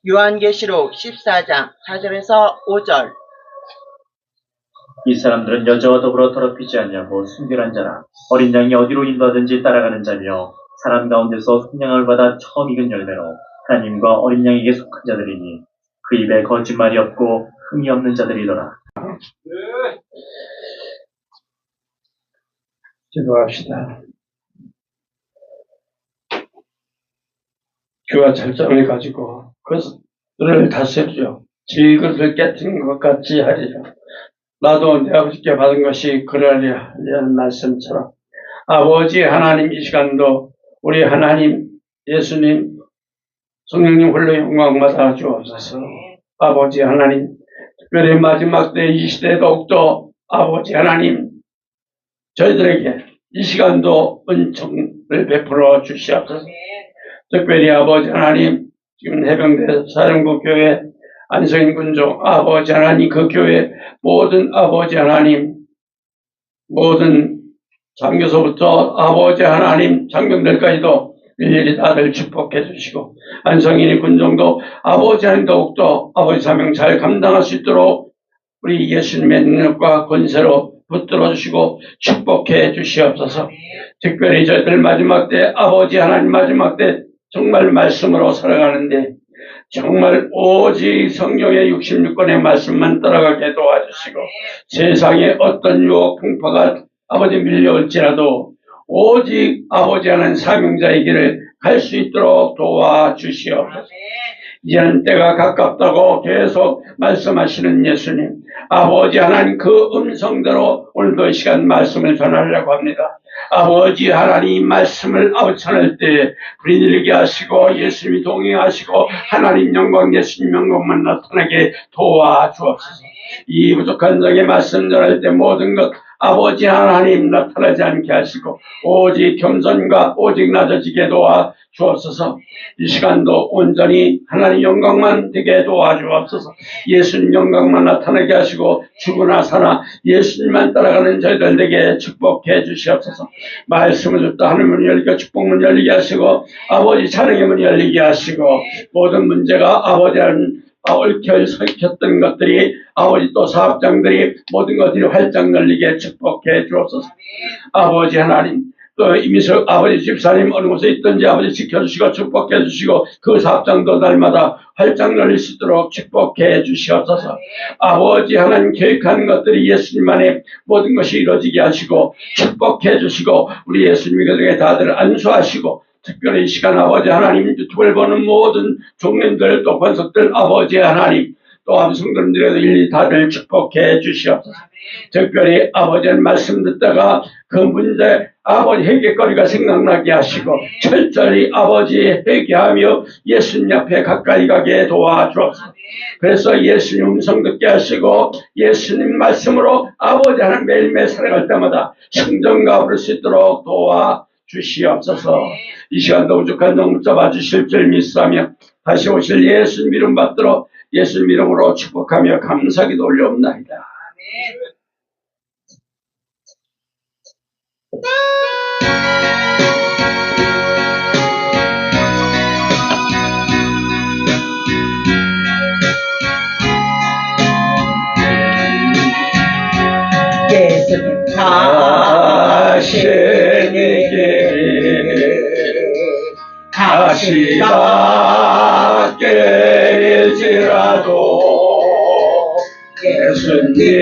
요한계시록 14장 4절에서 5절. 이 사람들은 여자와 더불어 더럽히지 않냐고 순결한 자라. 어린 양이 어디로 인도하든지 따라가는 자며 사람 가운데서 속량을 받아 처음 익은 열매로 하나님과 어린 양에게 속한 자들이니 그 입에 거짓말이 없고 흠이 없는 자들이더라. 기도합시다. 교와 절정을 가지고 그들을 다스려 질그릇을 깨뜨린 것 같이 하리라. 나도 내 아버지께 받은 것이 그러하리라 하는 말씀처럼 아버지 하나님 이 시간도 우리 하나님 예수님 성령님 홀로 영광 받아 주옵소서. 아버지 하나님 특별히 마지막 때 이 시대 더욱더 아버지 하나님 저희들에게 이 시간도 은총을 베풀어 주시옵소서. 특별히 아버지 하나님 지금 해병대 사령부 교회 안성인 군종 아버지 하나님 그 교회 모든 아버지 하나님 모든 장교서부터 아버지 하나님 장병들까지도 일일이 다들 축복해 주시고 안성인의 군종도 아버지 하나님 더욱더 아버지 사명 잘 감당할 수 있도록 우리 예수님의 능력과 권세로 붙들어 주시고 축복해 주시옵소서. 특별히 저희들 마지막 때 아버지 하나님 마지막 때 정말 말씀으로 살아가는데 정말 오직 성경의 66권의 말씀만 따라가게 도와주시고 세상에 어떤 유혹 풍파가 아버지 밀려올지라도 오직 아버지 하나님 사명자의 길을 갈 수 있도록 도와주시옵소서. 이제는 때가 가깝다고 계속 말씀하시는 예수님 아버지 하나님 그 음성대로 오늘도 이 시간 말씀을 전하려고 합니다. 아버지 하나님 말씀을 아버지 전할 때 불이 들게 하시고 예수님이 동행하시고 하나님 영광 예수님 영광만 나타나게 도와주옵소서. 이 부족한 적의 말씀 전할 때 모든 것 아버지 하나님 나타나지 않게 하시고 오직 겸손과 오직 낮아지게 도와주옵소서. 이 시간도 온전히 하나님 영광만 되게 도와주옵소서. 예수님 영광만 나타나게 하시고 죽으나 사나 예수님만 따라가는 저희들에게 축복해 주시옵소서. 말씀을 듣다 하는 문이 열리고 축복문 열리게 하시고 아버지 찬양의 문이 열리게 하시고 모든 문제가 아버지 하나님 얽혀 설켰던 것들이 아버지 또 사업장들이 모든 것들이 활짝 열리게 축복해 주옵소서. 아버지 하나님 또 이미석 아버지 집사님 어느 곳에 있든지 아버지 지켜주시고 축복해 주시고 그 사업장도 날마다 활짝 열릴 수 있도록 축복해 주시옵소서. 아버지 하나님 계획하는 것들이 예수님 안에 모든 것이 이루어지게 하시고 축복해 주시고 우리 예수님이 그 중에 다들 안수하시고 특별히 이 시간 아버지 하나님 유튜브를 보는 모든 종년들 또 권속들 아버지 하나님 또 암송들에도 일일이 다들 축복해 주시옵소서. 특별히 아버지의 말씀 듣다가 그 문제 아버지 회개거리가 생각나게 하시고 철저히 아버지 회개하며 예수님 앞에 가까이 가게 도와주옵소서. 그래서 예수님 음성 듣게 하시고 예수님 말씀으로 아버지 하나님 매일매일 살아갈 때마다 성전가 부를 수 있도록 도와주시옵소서. 이 시간도 부족한 종 잡아주실 줄 믿사며 다시 오실 예수님 이름 받들어 예수님 이름으로 축복하며 감사기도 올려옵나이다. 예수님 다시 바뀔지라도 예수님의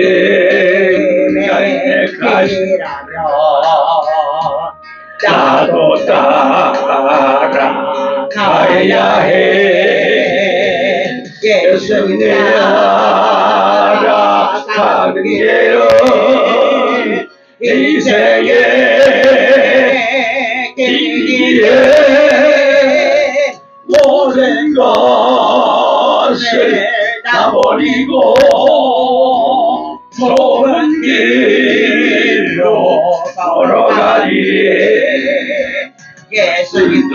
가시라면 나도 따라가야 해. 예수님 따라가는 길은 인생의 길이에 모든 것을 다 버리고 좋은 길로 걸어가리. 예수님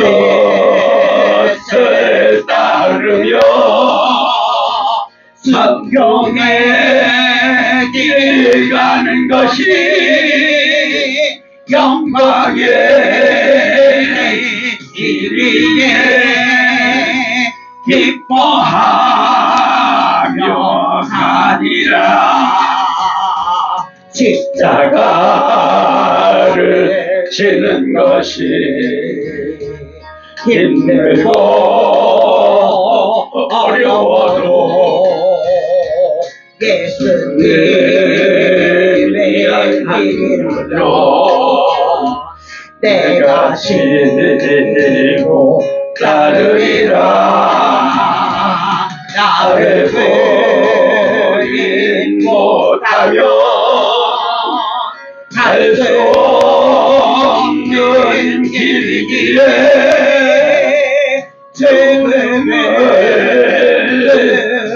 뜻을 따르며 성경의 길 가는 것이 영광의 길이에 기뻐하며 가니라. 십자가를 지는 것이 힘들고 어려워도 예수님의 힘으로 내가 지고 따르리라. 나를 버린 못하면 갈 수 없는 길이기에 죽음을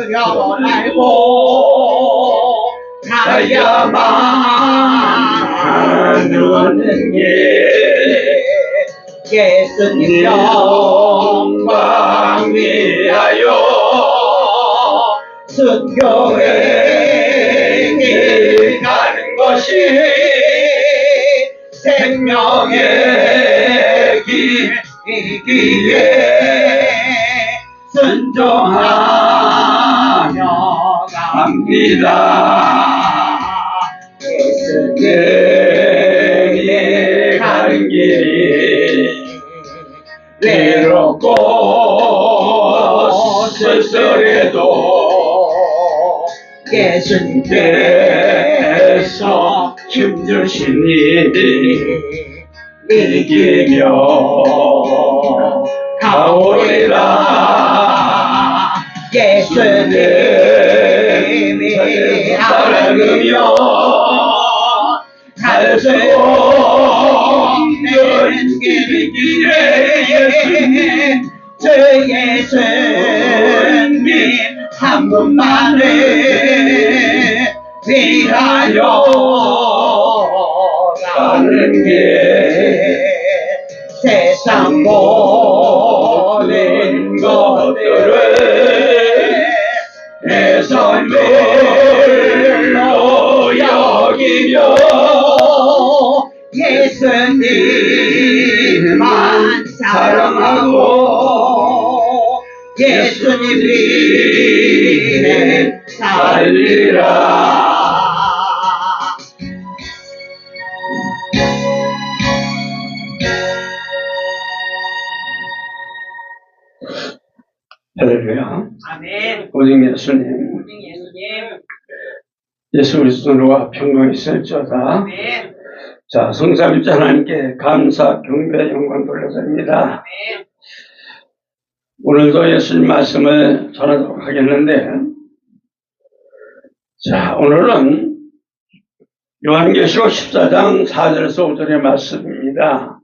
두려워하고 가야만 하는 길. 예수님 영광 위하여 순교의 길 가는 것이 생명의 길이기에 순종하며 갑니다. 예수님이 가는 길이 외롭고 쓸쓸해도 예수님께서 힘주시니 이기며 가오리라. 예수님이 사랑이며 갈 수 없는 길이기에 예수님, 저 예수님 한 분만을 위하여 가는 길. 세상 모든 것들을 내 선물로 여기며 예수님만 사랑하고 예수님 위에 살리라. 할렐루야. 아멘. 오직 예수님, 오직 예수님. 예수 그리스도와 평강이 있을지어다. 아멘. 자, 성삼위일체 하나님께 감사, 경배, 영광 돌려드립니다. 아멘. 오늘도 예수님 말씀을 전하도록 하겠는데, 자, 오늘은 요한계시록 14장 4절에서 5절의 말씀입니다.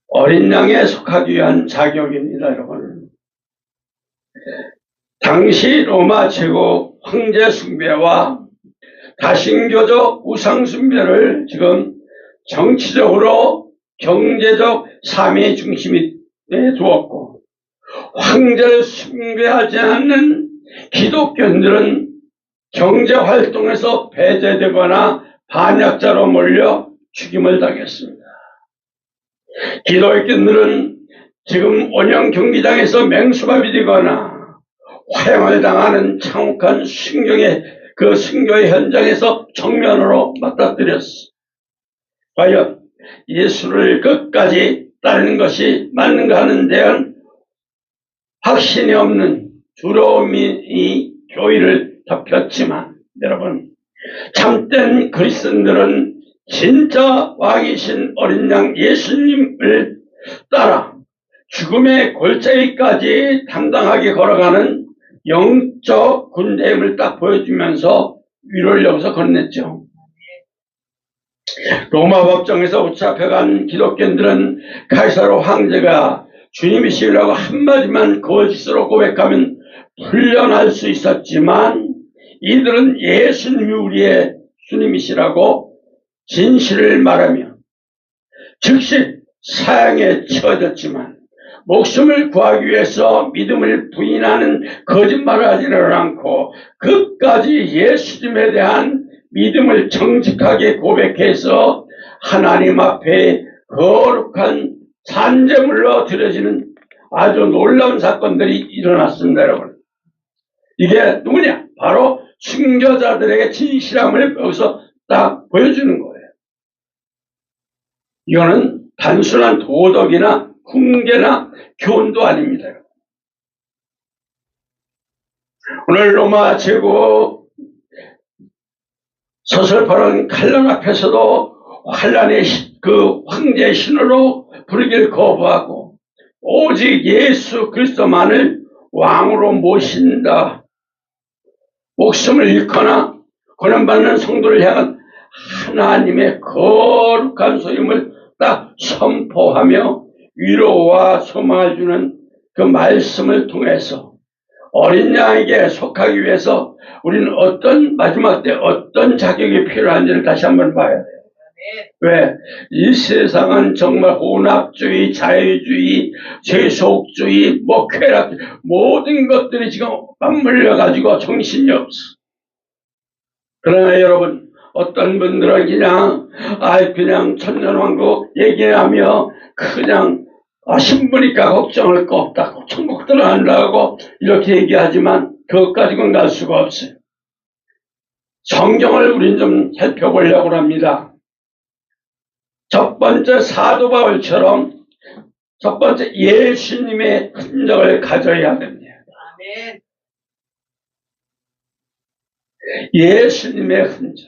어린 양에 속하기 위한 자격입니다, 여러분. 당시 로마 제국 황제 숭배와 다신교적 우상 숭배를 지금 정치적으로 경제적 삶의 중심에 두었고, 황제를 숭배하지 않는 기독교인들은 경제활동에서 배제되거나 반역자로 몰려 죽임을 당했습니다. 기독교인들은 지금 원형 경기장에서 맹수갑이 되거나 화형을 당하는 참혹한 그 순교의 현장에서 정면으로 맞닥뜨렸어. 과연 예수를 끝까지 따르는 것이 맞는가 하는 데는 확신이 없는 두려움이 이 교회를 덮였지만, 여러분, 참된 그리스도인들은 진짜 왕이신 어린 양 예수님을 따라 죽음의 골짜기까지 당당하게 걸어가는 영적 군대임을 딱 보여주면서 위로를 여기서 건넸죠. 로마 법정에서 붙잡혀간 기독교인들은 카이사로 황제가 주님이시라고 한마디만 거짓으로 고백하면 풀려날 수 있었지만, 이들은 예수님이 우리의 주님이시라고 진실을 말하며 즉시 사형에 처해졌지만, 목숨을 구하기 위해서 믿음을 부인하는 거짓말을 하지를 않고 끝까지 예수님에 대한 믿음을 정직하게 고백해서 하나님 앞에 거룩한 산제물로 드려지는 아주 놀라운 사건들이 일어났습니다, 여러분. 이게 누구냐? 바로 순교자들에게 진실함을 여기서 딱 보여주는 거예요. 이거는 단순한 도덕이나 훈계나 교훈도 아닙니다. 오늘 로마 제국 서슬퍼런 칼날 앞에서도 환란의 그 황제의 신으로 부르기를 거부하고 오직 예수 그리스도만을 왕으로 모신다. 목숨을 잃거나 고난받는 성도를 향한 하나님의 거룩한 소임을 딱 선포하며 위로와 소망을 주는 그 말씀을 통해서 어린 양에게 속하기 위해서 우리는 마지막 때 어떤 자격이 필요한지를 다시 한번 봐야 돼요. 왜? 이 세상은 정말 혼합주의, 자유주의, 세속주의, 쾌락, 모든 것들이 지금 맞물려가지고 정신이 없어. 그러나 여러분, 어떤 분들은 그냥 천년왕국 얘기하며 그냥 신부니까 걱정할 거 없다고, 천국 들어간다고 이렇게 얘기하지만 그것 가지고는 갈 수가 없어요. 성경을 우린 좀 살펴보려고 합니다. 첫 번째 사도 바울처럼 첫 번째 예수님의 흔적을 가져야 됩니다. 아멘. 예수님의 흔적.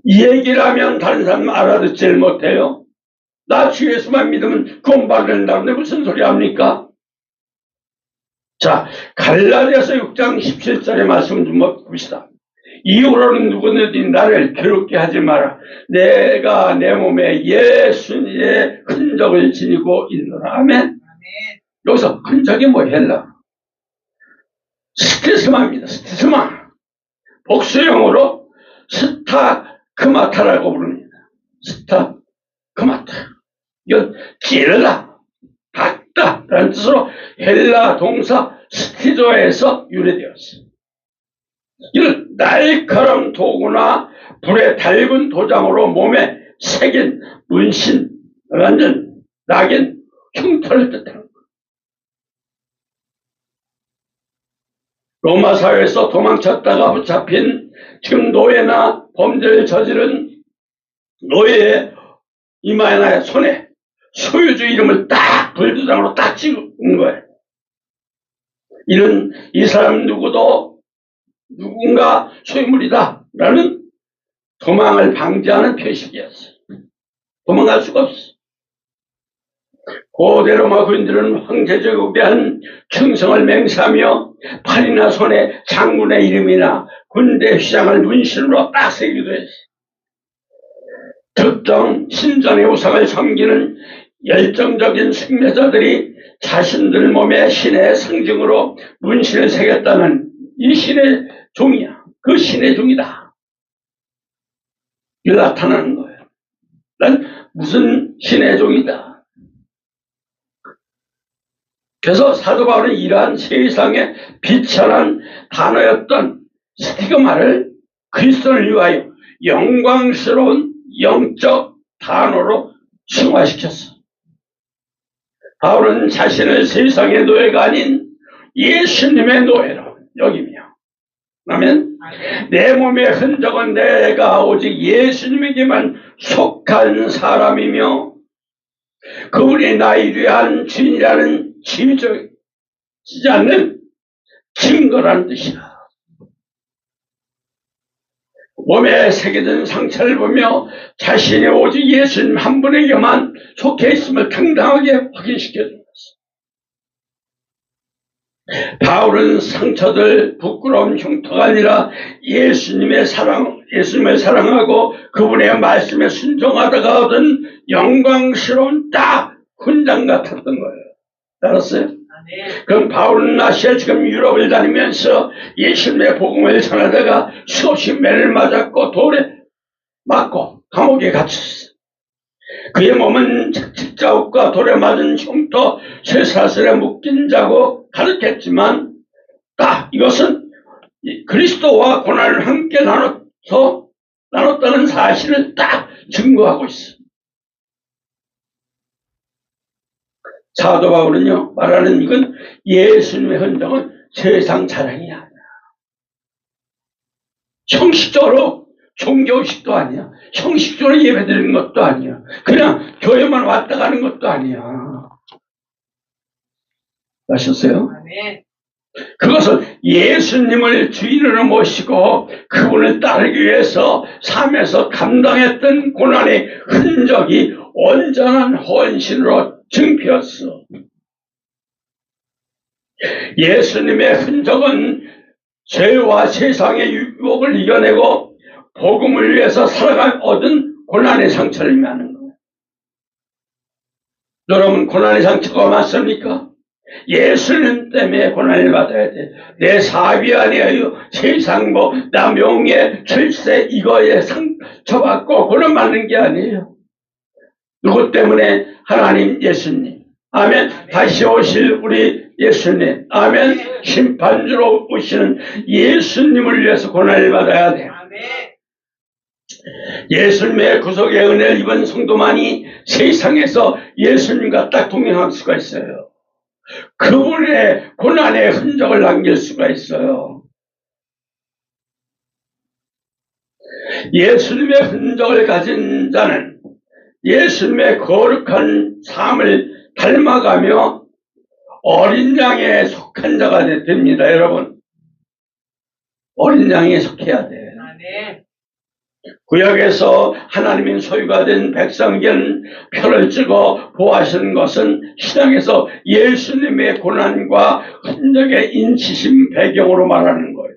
이 얘기를 하면 다른 사람 알아듣질 못해요. 나 주 예수만 믿으면 구원받는다는데 무슨 소리 합니까? 자, 갈라디아서 6장 17절의 말씀 좀 봅시다. 이후로는 누구든지 나를 괴롭게 하지 마라. 내가 내 몸에 예수님의 흔적을 지니고 있노라. 아멘. 여기서 흔적이 뭐헬라? 스티스마입니다. 스티스마. 복수형으로 스타크마타라고 부릅니다. 스타크마타. 이건 찔러다, 닦다 라는 뜻으로 헬라 동사 스티조에서 유래되었습니다. 이는 날카로운 도구나 불에 달군 도장으로 몸에 새긴 문신, 낙인, 흉터를 뜻하는 것. 로마 사회에서 도망쳤다가 붙잡힌 지금 노예나 범죄를 저지른 노예의 이마나 손에 소유주 이름을 딱 불도장으로 딱 찍은 거예요. 이는 이 사람 누군가 소유물이다 라는 도망을 방지하는 표식이었어요. 도망갈 수가 없어. 고대 로마 군인들은 황제 제국에 한 충성을 맹세하며 팔이나 손에 장군의 이름이나 군대 휘장을 문신으로 딱 새기도 했어요. 특정 신전의 우상을 섬기는 열정적인 승려자들이 자신들 몸에 신의 상징으로 문신을 새겼다는 이 신의 종이야. 그 신의 종이다. 이게 나타나는 거예요. 난 무슨 신의 종이다. 그래서 사도 바울은 이러한 세상의 비천한 단어였던 스티그마를 그리스도를 위하여 영광스러운 영적 단어로 승화시켰어. 바울은 자신을 세상의 노예가 아닌 예수님의 노예로 여기며, 그러면 내 몸의 흔적은 내가 오직 예수님에게만 속한 사람이며 그분이 나의 위한 주인이라는 지지 않는 증거라는 뜻이야. 몸에 새겨진 상처를 보며 자신이 오직 예수님 한 분에게만 속해 있음을 당당하게 확인시켜 준 것이다. 바울은 상처들, 부끄러운 흉터가 아니라 예수님을 사랑하고 그분의 말씀에 순종하다가 얻은 영광스러운 딱 훈장 같았던 거예요. 알았어요? 그럼 바울은 아시아 지금 유럽을 다니면서 예수님의 복음을 전하다가 수없이 매를 맞았고 돌에 맞고 감옥에 갇혔어요. 그의 몸은 책자욱과 돌에 맞은 흉터, 쇠사슬에 묶인 자고 가득했지만 딱 이것은 그리스도와 고난을 함께 나눴다는 사실을 딱 증거하고 있어요. 사도 바울은요, 말하는 이건 예수님의 흔적은 세상 자랑이 아니야. 형식적으로 종교의식도 아니야. 형식적으로 예배드리는 것도 아니야. 그냥 교회만 왔다 가는 것도 아니야. 아셨어요? 아멘. 그것은 예수님을 주인으로 모시고 그분을 따르기 위해서 삶에서 감당했던 고난의 흔적이 온전한 헌신으로 증표였어. 예수님의 흔적은 죄와 세상의 유혹을 이겨내고 복음을 위해서 살아간 얻은 고난의 상처를 의미하는 거예요. 여러분, 고난의 상처가 맞습니까? 예수님 때문에 고난을 받아야 돼. 내 사위 아니에요. 세상 나 명예, 출세 이거에 상처받고 고난 받는 게 아니에요. 누구 때문에? 하나님 예수님. 아멘. 다시 오실 우리 예수님. 아멘. 심판주로 오시는 예수님을 위해서 고난을 받아야 돼. 예수님의 구속의 은혜를 입은 성도만이 세상에서 예수님과 딱 동행할 수가 있어요. 그분의 고난의 흔적을 남길 수가 있어요. 예수님의 흔적을 가진 자는 예수님의 거룩한 삶을 닮아가며 어린 양에 속한 자가 됩니다, 여러분. 어린 양에 속해야 돼. 구약에서 하나님의 소유가 된 백성에게는 표를 찍어 보호하시는 것은 신앙에서 예수님의 고난과 흔적의 인치심 배경으로 말하는 거예요.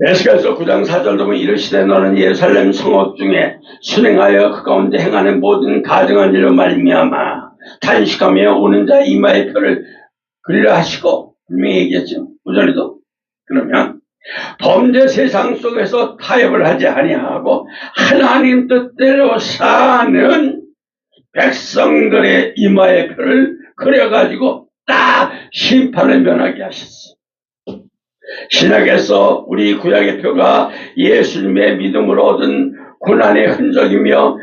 에스겔서 9장 4절도 보면 이르시되 너는 예루살렘 성읍 중에 순행하여 그 가운데 행하는 모든 가증한 일로 말미암아 탄식하며 오는 자 이마의 표를 그리라 하시고 분명히 얘기했죠. 9절에도. 그러면 범죄 세상 속에서 타협을 하지 아니하고 하나님 뜻대로 사는 백성들의 이마의 표를 그려가지고 딱 심판을 면하게 하셨어요. 신약에서 우리 구약의 표가 예수님의 믿음으로 얻은 고난의 흔적이며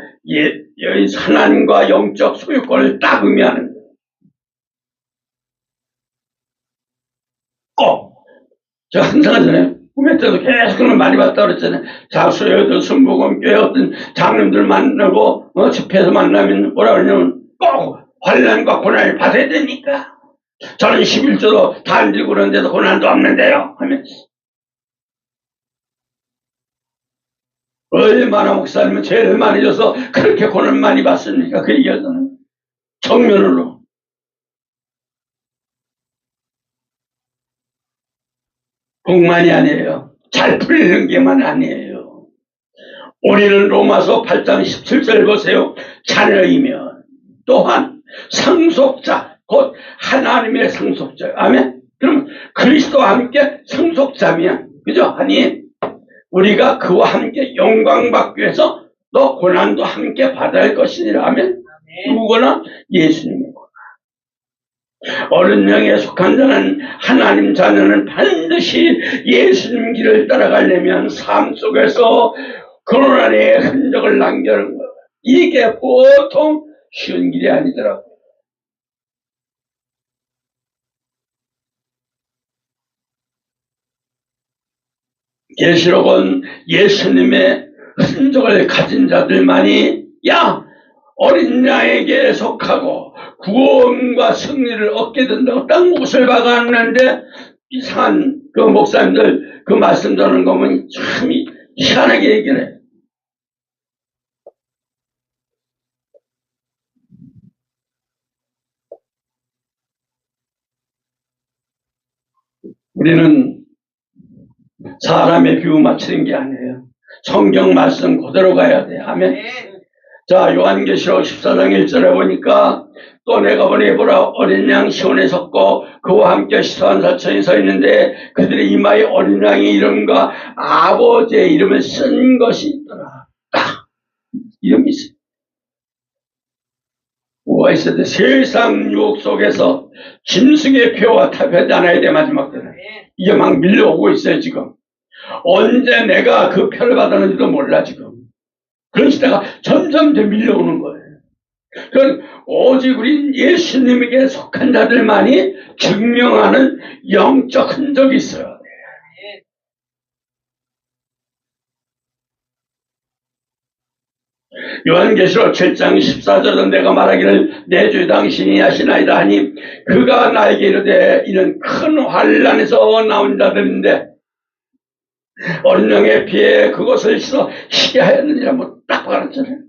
하나님과 영적 소유권을 딱 의미하는 거예요. 저 항상 하잖아요. 꿈에 때도 계속 그런 걸 많이 봤다 그랬잖아요. 자수여든 순복음교회 어떤 장님들 만나고 집회에서 만나면 뭐라 그러냐면 꼭 환난과 고난을 받아야 되니까. 저는 11조도 다 안 들고 그러는데도 고난도 없는데요 하면서. 얼마나 목사님은 죄를 많이 져서 그렇게 고난 많이 받습니까? 그 얘기하잖아요. 정면으로. 복만이 아니에요. 잘 풀리는 게만 아니에요. 우리는 로마서 8장 17절 보세요. 자녀이면 또한 상속자, 곧 하나님의 상속자. 아멘. 그럼 그리스도와 함께 상속자면, 그죠? 아니, 우리가 그와 함께 영광 받기 위해서 너 고난도 함께 받아야 할 것이니라. 아멘. 누구나 예수님의 고난. 어른 양에 속한 자는 하나님 자녀는 반드시 예수님 길을 따라가려면 삶 속에서 고난의 흔적을 남기는 거예요. 이게 보통 쉬운 길이 아니더라고요. 계시록은 예수님의 흔적을 가진 자들만이 어린 양에게 속하고 구원과 승리를 얻게 된다고 딱 못을 박았는데 이상한 그 목사님들 그 말씀 전하는 거 보면 참 희한하게 얘기를 해요. 우리는 사람의 비유 맞추는 게 아니에요. 성경 말씀 그대로 가야 돼. 아멘. 자, 요한계시록 14장 1절에 보니까 또 내가 보니 보라 어린 양 시온에 섰고 그와 함께 시소한 사천이 서 있는데 그들의 이마에 어린 양의 이름과 아버지의 이름을 쓴 것이 있더라. 딱 이름이 있어요. 뭐가 있어야 돼? 세상 유혹 속에서 짐승의 표와 타협하지 않아야 돼. 마지막 때는 이게 막 밀려오고 있어요. 지금 언제 내가 그 표를 받았는지도 몰라. 지금 그런 시대가 점점 더 밀려오는 거예요. 그건 오직 우리 예수님에게 속한 자들만이 증명하는 영적 흔적이 있어요. 요한계시록 7장 14절은 내가 말하기를 내 주 당신이 하시나이다 하니 그가 나에게 이르되 이는 큰 환난에서 나온 자들인데 어린 양의 피에 그것을 씻어 희게 하였느니라 뭐 딱 가르쳤잖아요.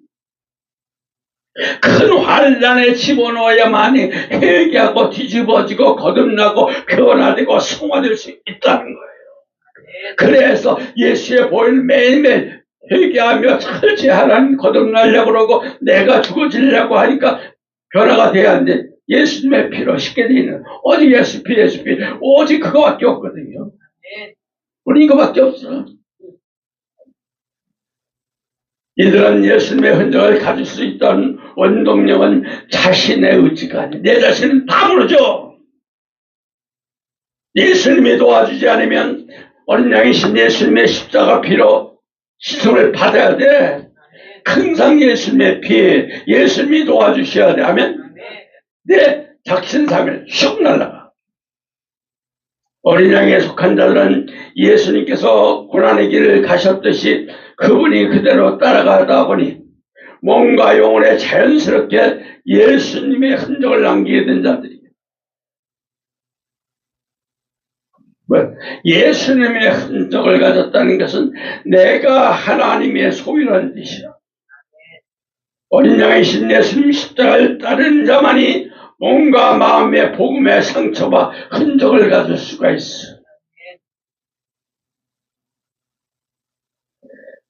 큰 환난에 집어넣어야만이 회개하고 뒤집어지고 거듭나고 변화되고 성화될 수 있다는 거예요. 그래서 예수의 보혈을 매일매일 회개하며 철저히 하나님 거듭나려고 그러고 내가 죽어지려고 하니까 변화가 돼야 하는데 예수님의 피로 쉽게 되어 있는 오직 예수 피 오직 그거밖에 없거든요. 우리 이거밖에 없어. 이들은 예수님의 흔적을 가질 수 있던 원동력은 자신의 의지가 아니야. 내 자신은 다 무너져. 예수님이 도와주지 않으면 어린 양이신 예수님의 십자가 피로 시선을 받아야 돼. 항상 예수님의 피에 예수님이 도와주셔야 돼 하면 내 작신삼일 슉 날아가. 어린 양에 속한 자들은 예수님께서 고난의 길을 가셨듯이 그분이 그대로 따라가다 보니 몸과 영혼에 자연스럽게 예수님의 흔적을 남기게 된 자들이에요. 예수님의 흔적을 가졌다는 것은 내가 하나님의 소유라는 뜻이야. 어린 양이신 예수님 십자가를 따르는 자만이 몸과 마음의 복음의 상처와 흔적을 가질 수가 있어.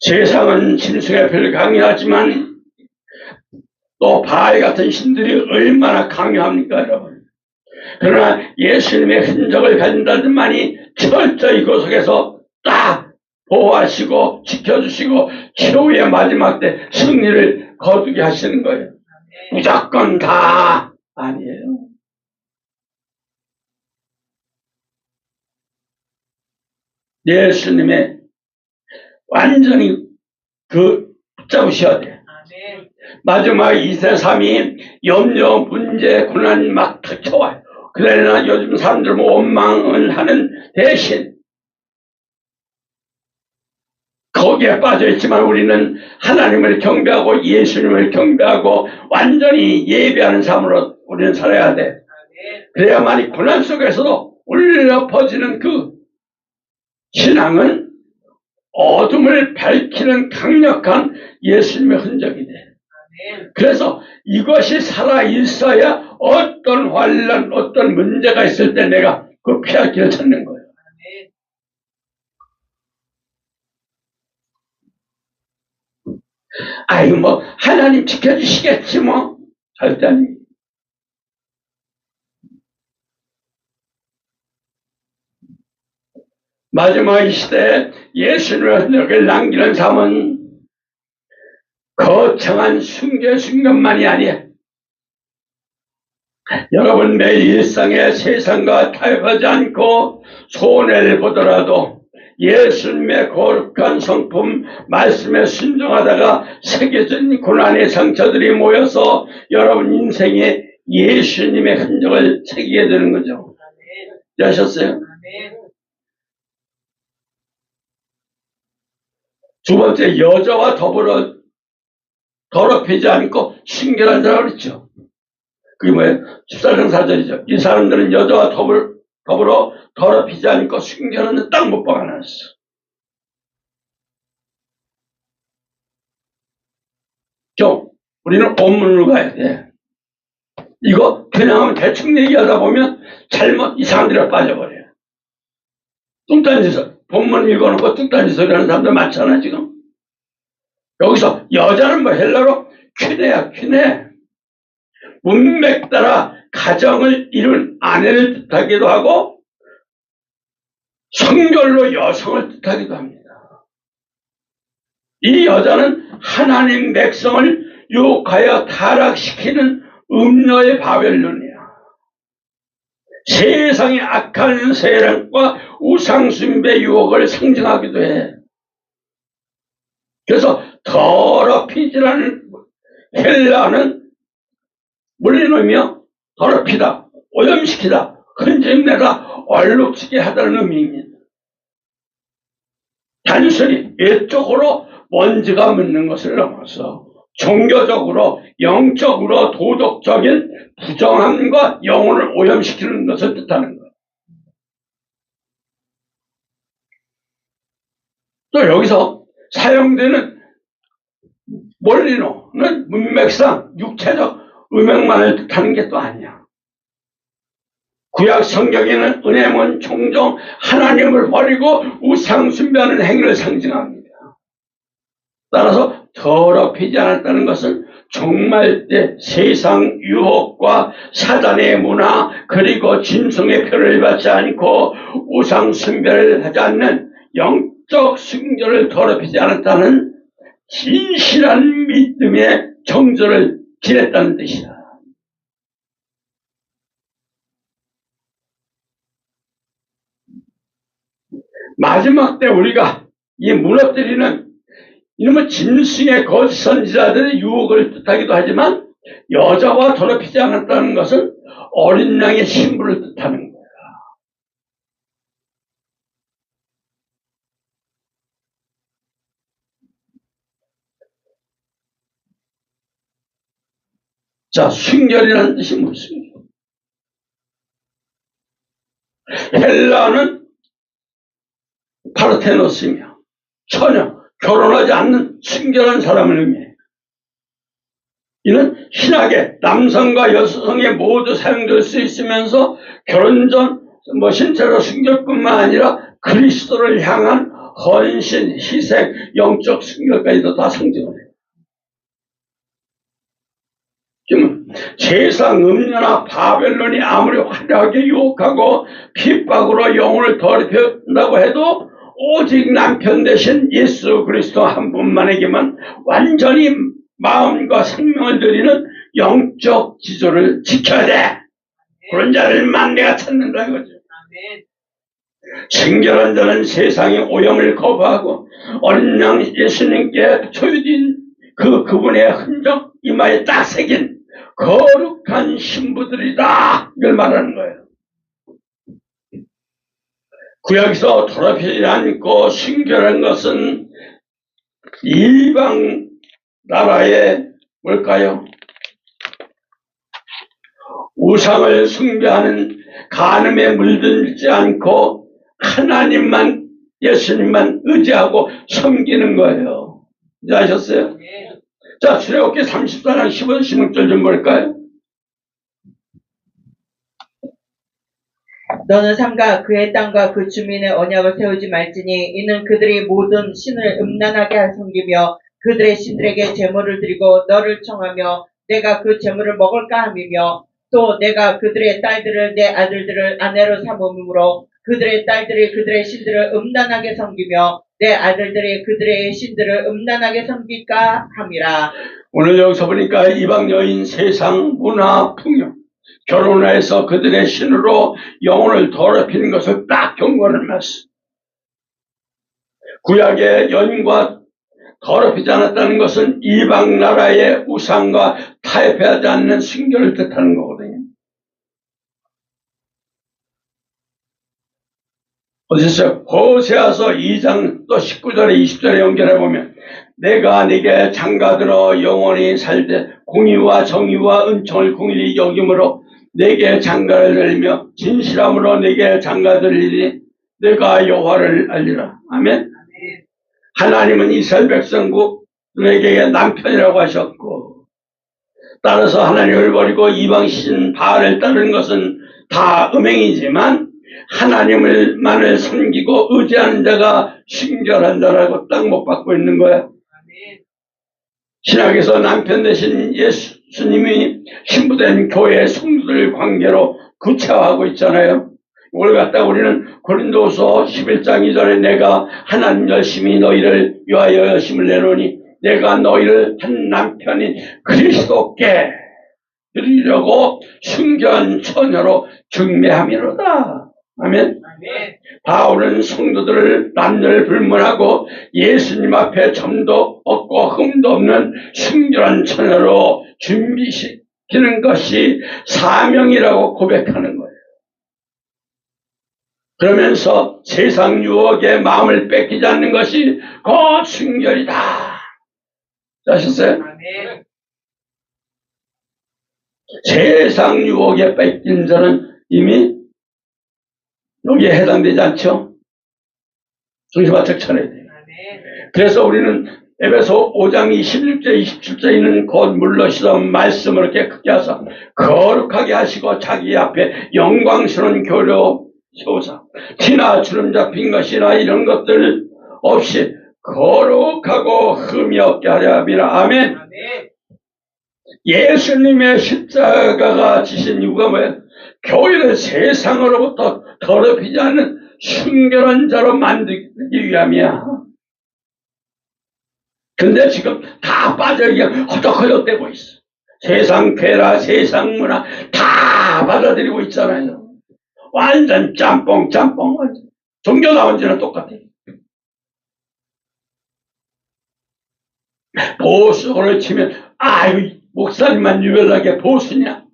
세상은 짐승의 표를 강요하지만 또 바알 같은 신들이 얼마나 강요합니까, 여러분? 그러나 예수님의 흔적을 가진 자들만이 철저히 그 속에서 딱 보호하시고 지켜주시고 최후의 마지막 때 승리를 거두게 하시는 거예요. 무조건 다 아니에요. 예수님의 완전히 붙잡으셔야 돼요. 마지막 2세 3이 염려, 문제, 고난이 막 닥쳐와요. 그러나 요즘 사람들은 원망을 하는 대신 거기에 빠져있지만 우리는 하나님을 경배하고 예수님을 경배하고 완전히 예배하는 삶으로 우리는 살아야 돼. 그래야만이 고난 속에서도 울려 퍼지는 그 신앙은 어둠을 밝히는 강력한 예수님의 흔적이 돼. 그래서 이것이 살아있어야 어떤 환난, 어떤 문제가 있을 때 내가 그 피할 길을 찾는 거예요. 아이고 뭐 하나님 지켜주시겠지 뭐. 절대 아닙니다. 마지막 이 시대에 예수님의 흔적을 남기는 삶은 거창한 순결만이 아니에요. 여러분 매일 일상의 세상과 타협하지 않고 손해를 보더라도 예수님의 거룩한 성품 말씀에 순종하다가 새겨진 고난의 상처들이 모여서 여러분 인생에 예수님의 흔적을 새기게 되는 거죠. 아셨어요? 두 번째, 여자와 더불어 더럽히지 않고 순결한 자라고 그랬죠. 그게 뭐예요? 14장 4절이죠. 이 사람들은 여자와 더불어 더럽히지 않고 순결한 딱 못 박아놨어. 우리는 본문으로 가야 돼. 이거 그냥 하면 대충 얘기하다 보면 잘못 이상한 데로 빠져버려요. 뚱딴 짓을 본문 읽어놓고 뚱딴 짓을 하는 사람들 많잖아 지금. 여기서 여자는 뭐 헬라로 퀴네야 퀴네. 문맥 따라 가정을 이룬 아내를 뜻하기도 하고 성결로 여성을 뜻하기도 합니다. 이 여자는 하나님 백성을 유혹하여 타락시키는 음녀의 바벨론이야. 세상의 악한 세력과 우상숭배 유혹을 상징하기도 해. 그래서 더럽히지라는 헬라는 물리놓으며 더럽히다, 오염시키다, 흔적내다, 얼룩지게 하다는 의미입니다. 단순히 외적으로 먼지가 묻는 것을 넘어서 종교적으로, 영적으로, 도덕적인 부정함과 영혼을 오염시키는 것을 뜻하는 거예요. 또 여기서 사용되는 몰리노는 문맥상 육체적 음행만을 뜻하는 게 또 아니야. 구약 성경에는 은혜는 종종 하나님을 버리고 우상 숭배하는 행위를 상징합니다. 따라서 더럽히지 않았다는 것은 종말 때 세상 유혹과 사단의 문화 그리고 짐승의 표를 받지 않고 우상 숭배를 하지 않는 영적 순결을 더럽히지 않았다는 진실한 믿음의 정조를 지냈다는 뜻이다. 마지막 때 우리가 이 무너뜨리는 이놈의 짐승의 거짓 선지자들의 유혹을 뜻하기도 하지만 여자와 더럽히지 않았다는 것은 어린 양의 신부를 뜻하는 거야. 자, 순결이라는 뜻이 무엇입니까? 헬라는 파르테노스이며 전혀 결혼하지 않는 순결한 사람을 의미해요. 이는 신학에 남성과 여성에 모두 사용될 수 있으면서 결혼 전 신체로 순결뿐만 아니라 그리스도를 향한 헌신, 희생, 영적 순결까지도 다 상징을 해요. 지금 세상 음녀나 바벨론이 아무리 화려하게 유혹하고 핍박으로 영혼을 더럽힌다고 해도 오직 남편 대신 예수 그리스도 한 분만에게만 완전히 마음과 생명을 드리는 영적 지조를 지켜야 돼. 그런 자를만 내가 찾는다 이거죠. 순결한 자는 세상의 오염을 거부하고 어린 양 예수님께 소유된 그분의 흔적 이마에 딱 새긴 거룩한 신부들이다 이걸 말하는 거예요. 구약에서 더럽히지 않고 순결한 것은 이방 나라의 뭘까요? 우상을 숭배하는 간음에 물들지 않고 하나님만, 예수님만 의지하고 섬기는 거예요. 이제 아셨어요? 네. 자, 출애굽기 34장 15절 16절 좀 볼까요? 너는 삼가 그의 땅과 그 주민의 언약을 세우지 말지니 이는 그들이 모든 신을 음란하게 섬기며 그들의 신들에게 제물을 드리고 너를 청하며 내가 그 제물을 먹을까 함이며 또 내가 그들의 딸들을 내 아들들을 아내로 삼음으로 그들의 딸들이 그들의 신들을 음란하게 섬기며 내 아들들이 그들의 신들을 음란하게 섬길까 함이라. 오늘 여기서 보니까 이방 여인 세상 문화 풍요 결혼해서 그들의 신으로 영혼을 더럽히는 것을 딱 경고하는 말씀. 구약의 여인과 더럽히지 않았다는 것은 이방 나라의 우상과 타협하지 않는 순결을 뜻하는 거거든요. 어디서 호세아서 2장 또 19절에 20절에 연결해 보면 내가 네게 장가들어 영원히 살되 공의와 정의와 은총을 공의히 여김으로 내게 장가를 들며 진실함으로 내게 장가들리니 내가 여호와를 알리라. 아멘. 하나님은 이스라엘 백성들에게 남편이라고 하셨고 따라서 하나님을 버리고 이방신 바알을 따르는 것은 다 음행이지만 하나님을만을 섬기고 의지하는 자가 순결한 자라고 딱 못 받고 있는 거야. 신학에서 남편 대신 예수님이 신부된 교회의 성도들 관계로 구체화하고 있잖아요. 이걸 갖다 우리는 고린도서 11장 2절에 내가 하나님 열심히 너희를 위하여 열심을 내노니 내가 너희를 한 남편인 그리스도께 드리려고 순결한 처녀로 중매함이로다. 아멘. 바울은 성도들을 남녀를 불문하고 예수님 앞에 점도 없고 흠도 없는 순결한 처녀로 준비시키는 것이 사명이라고 고백하는 거예요. 그러면서 세상 유혹에 마음을 뺏기지 않는 것이 곧 순결이다. 아셨어요? 세상 유혹에 뺏긴 자는 이미 여기에 해당되지 않죠? 정신 바짝 차려야 돼요. 그래서 우리는 에베소 5장 26절 27절에 있는 곧 물러시던 말씀을 깨끗게 하사 거룩하게 하시고 자기 앞에 영광스러운 교로 세우사 티나 주름 잡힌 것이나 이런 것들 없이 거룩하고 흠이 없게 하려 함이라. 아멘. 예수님의 십자가가 지신 이유가 뭐예요? 교회를 세상으로부터 더럽히지 않는 순결한 자로 만들기 위함이야. 근데 지금 다 빠져 그냥 허덕허덕대고 있어. 세상 괴라, 세상 문화 다 받아들이고 있잖아요. 완전 짬뽕. 종교 나온 지는 똑같아. 보수를 치면 아유 목사님만 유별나게 보수냐?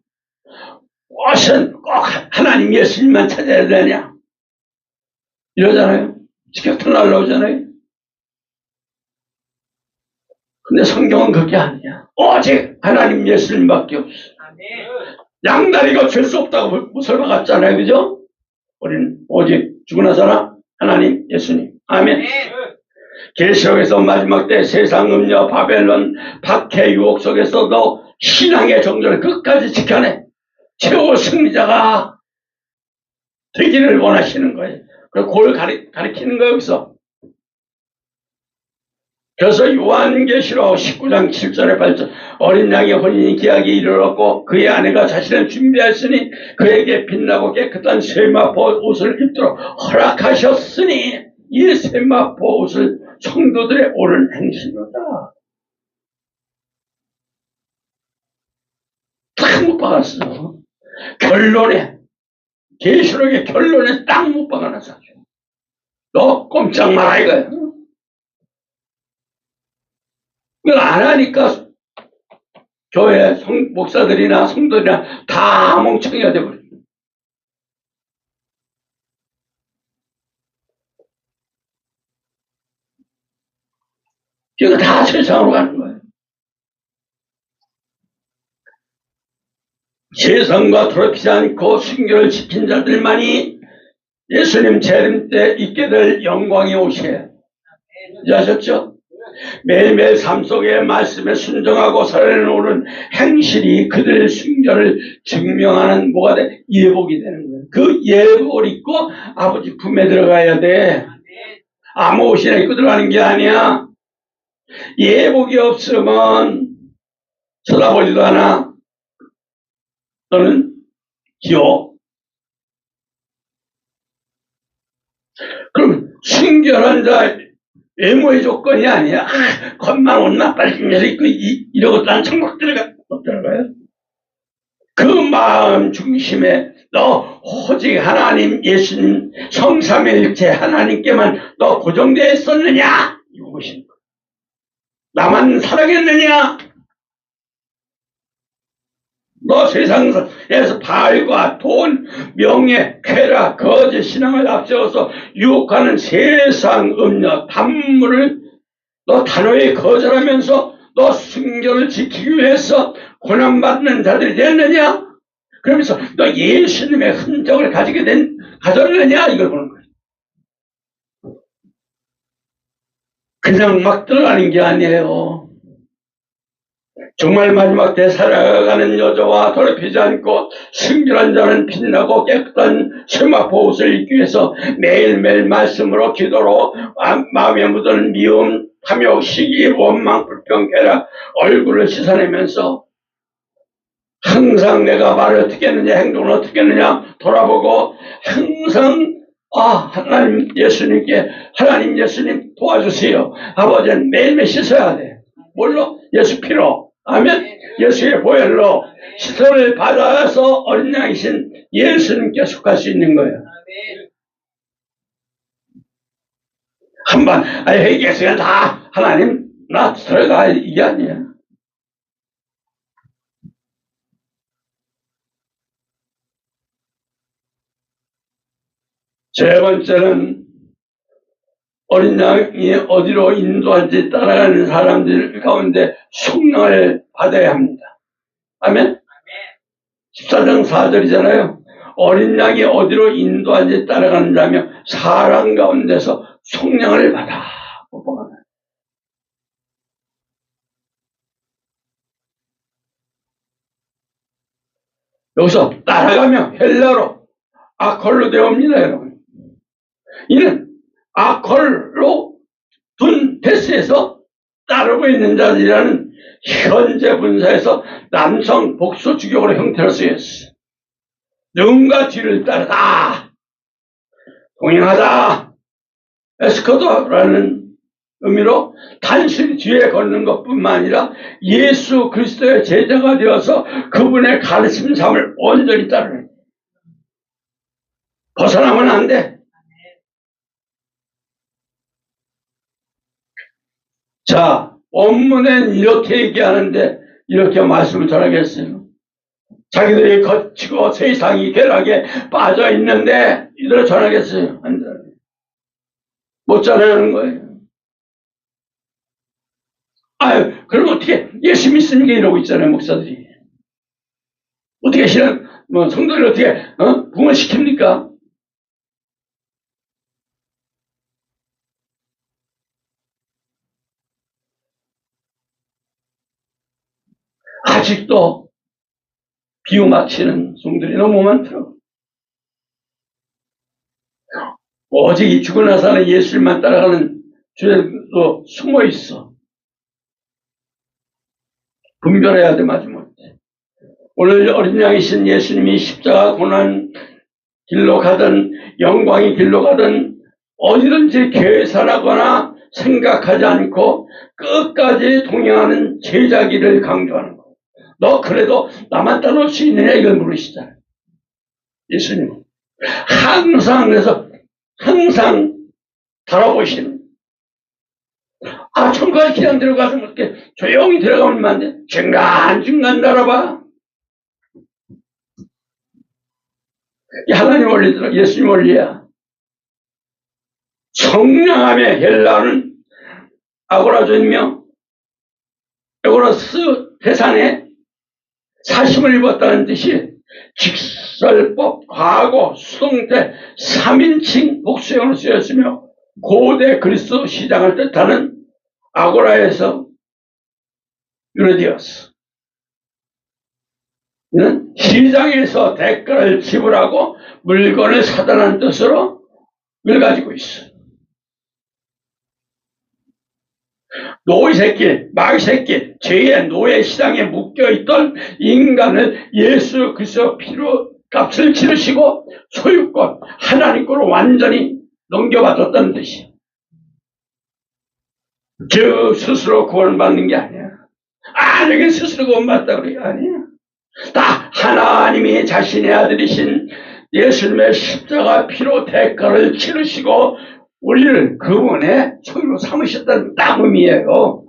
무슨 꼭 하나님 예수님만 찾아야 되냐? 이러잖아요. 직격탄 날라오잖아요. 근데 성경은 그게 아니야. 오직 하나님 예수님밖에 없어. 양다리가 줄 수 없다고 무술 박았잖아요. 그죠? 우리는 오직 죽으나서나 하나님 예수님. 아멘. 계시록에서 마지막 때 세상 음녀 바벨론 박해 유혹 속에서도 신앙의 정절을 끝까지 지켜내 최후 승리자가 되기를 원하시는 거예요. 그리고 그걸 가리키는 거예요. 여기서. 그래서 요한계시록 19장 7절에 8절 어린 양의 혼인이 기약이 이르렀고 그의 아내가 자신을 준비하였으니 그에게 빛나고 깨끗한 세마포 옷을 입도록 허락하셨으니 이 세마포 옷을 성도들의 옳은 행실이다. 딱 못 박았어. 결론에 계시록의 결론에 딱 못 박아놨어. 너 꼼짝 마라 이거야. 이걸 안 하니까 교회 목사들이나 성도들이나 다 멍청이가 돼버려. 이거 다 세상으로 가는 거예요. 세상과 더럽히지 않고 순결을 지킨 자들만이 예수님 재림 때 있게 될 영광의 옷이에요. 이해하셨죠? 매일매일 삶 속에 말씀에 순종하고 살아내는 행실이 그들의 순결을 증명하는 뭐가 돼? 예복이 되는 거예요. 그 예복을 입고 아버지 품에 들어가야 돼. 아무 옷이나 입고 들어가는 게 아니야. 예복이 없으면 쳐다보지도 않아. 너는 기억. 그럼 순결한 자 외모의 조건이 아니야. 겉만 옷나 빨리 입고 이러고 난 천국 못 들어가요. 그 마음 중심에 너 오직 하나님 예수님 성삼위일체 하나님께만 너 고정되어 있었느냐? 이거 보시는 거야. 나만 사랑했느냐? 너 세상에서 발과 돈, 명예, 쾌락, 거짓 신앙을 앞세워서 유혹하는 세상 음녀, 단물을 너 단호히 거절하면서 너 순결을 지키기 위해서 고난받는 자들이 됐느냐? 그러면서 너 예수님의 흔적을 가졌느냐? 이걸 보는 거예요. 그냥 막 들어가는 게 아니에요. 정말 마지막 때 살아가는 여자와 더럽히지 않고 순결한 자는 빛나고 깨끗한 세마포 옷을 입기 위해서 매일매일 말씀으로 기도로 마음에 묻은 미움, 탐욕, 시기, 원망, 불평, 쾌락 얼굴을 씻어내면서 항상 내가 말을 어떻게 했느냐 행동을 어떻게 했느냐 돌아보고 항상 하나님 예수님께 하나님 예수님 도와주세요. 아버지는 매일매일 씻어야 돼. 뭘로? 예수 피로. 아멘. 예수의 보혈로 씻음을 받아서 어린 양이신 예수님께 속할 수 있는 거예요. 한번 회개했으면 다 하나님 나 들어가 이게 아니야. 세 번째는 어린 양이 어디로 인도할지 따라가는 사람들 가운데 성령을 받아야 합니다. 아멘? 14장 4절이잖아요. 어린 양이 어디로 인도할지 따라가는 자며 사람 가운데서 성령을 받아. 여기서 따라가며 헬라로 아콜로 되옵니다, 여러분. 이는 아콜로 둔 데스에서 따르고 있는 자들이라는 현재 분사에서 남성 복수 주격으로 형태로 쓰였어. 누군가 뒤를 따르다, 동행하다, 에스코더라는 의미로 단순히 뒤에 걷는 것뿐만 아니라 예수 그리스도의 제자가 되어서 그분의 가르침 삶을 온전히 따르는, 벗어나면 안 돼. 자, 본문엔 이렇게 얘기하는데 이렇게 말씀을 전하겠어요. 자기들이 거치고 세상이 괴락에 빠져 있는데 이대로 전하겠어요? 안 돼. 못 전하는 거예요. 아유, 그럼 어떻게 예수 믿습니까? 이러고 있잖아요, 목사들이. 어떻게 성도를 어떻게 부흥시킵니까? 아직도 비유맞히는 성들이 너무 많더라고요. 오직 이 죽고 나서는 예수님만 따라가는 죄도 숨어 있어. 분별해야 돼, 마지못해. 오늘 어린 양이신 예수님이 십자가 고난 길로 가든 영광의 길로 가든 어디든지 계산하거나 생각하지 않고 끝까지 동행하는 제자기를 강조하는 거예요. 너 그래도 나만 따라올 수 있느냐 이걸 물으시잖아요. 예수님 항상 그래서 항상 달아보시는, 천국에 그냥 들어가서 어떻게 조용히 들어가면 안 돼? 중간중간 달아봐. 하나님 원리더라. 예수님 원리야. 성령함의 헬라는 아고라존이며 에고라스 해산에 사심을 입었다는 뜻이 직설법, 과거, 수동태 3인칭 복수형으로 쓰였으며 고대 그리스 시장을 뜻하는 아고라에서 유래되었어. 이는 시장에서 대가를 지불하고 물건을 사다는 뜻으로 을 가지고 있어. 노예 새끼, 마귀 새끼, 죄의 노예 시장에 묶여있던 인간을 예수 그리스도 피로 값을 치르시고 소유권, 하나님 거로 완전히 넘겨받았다는 뜻이야. 저 스스로 구원받는 게 아니야. 여기 스스로 구원받았다 그래. 아니야. 다 하나님이 자신의 아들이신 예수님의 십자가 피로 대가를 치르시고 우리를 그분의 소유로 삼으셨다는 딱 의미예요.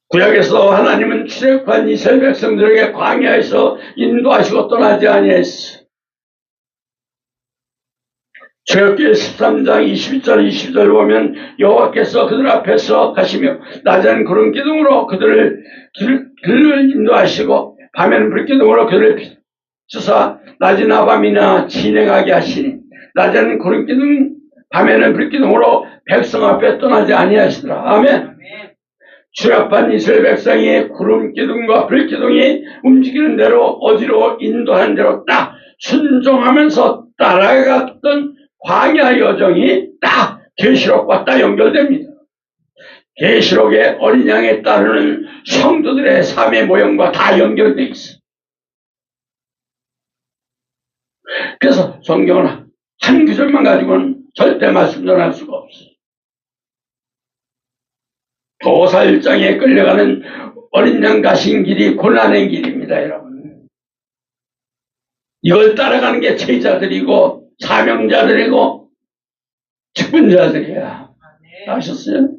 구약에서 하나님은 출애굽한 이스라엘 백성들에게 광야에서 인도하시고 떠나지 아니했어. 출애굽기 13장 22절 20절 보면 여호와께서 그들 앞에서 가시며 낮에는 구름 기둥으로 그들을 길을 인도하시고 밤에는 불 기둥으로 그들을 주사 낮이나 밤이나 진행하게 하시니 낮에는 구름 기둥 밤에는 불 기둥으로 백성 앞에 떠나지 아니하시더라. 아멘. 출애굽한 이스라엘 백성이 구름 기둥과 불 기둥이 움직이는 대로 어디로 인도하는 대로 딱 순종하면서 따라갔던 광야 여정이 딱 계시록과 딱 연결됩니다. 계시록의 어린 양에 따르는 성도들의 삶의 모형과 다 연결되어 있어. 그래서 성경은 한 구절만 가지고는 절대 말씀 전할 수가 없어. 도살장에 끌려가는 어린 양 가신 길이 고난의 길입니다, 여러분. 이걸 따라가는 게 제자들이고 사명자들이고 직분자들이야. 아셨어요?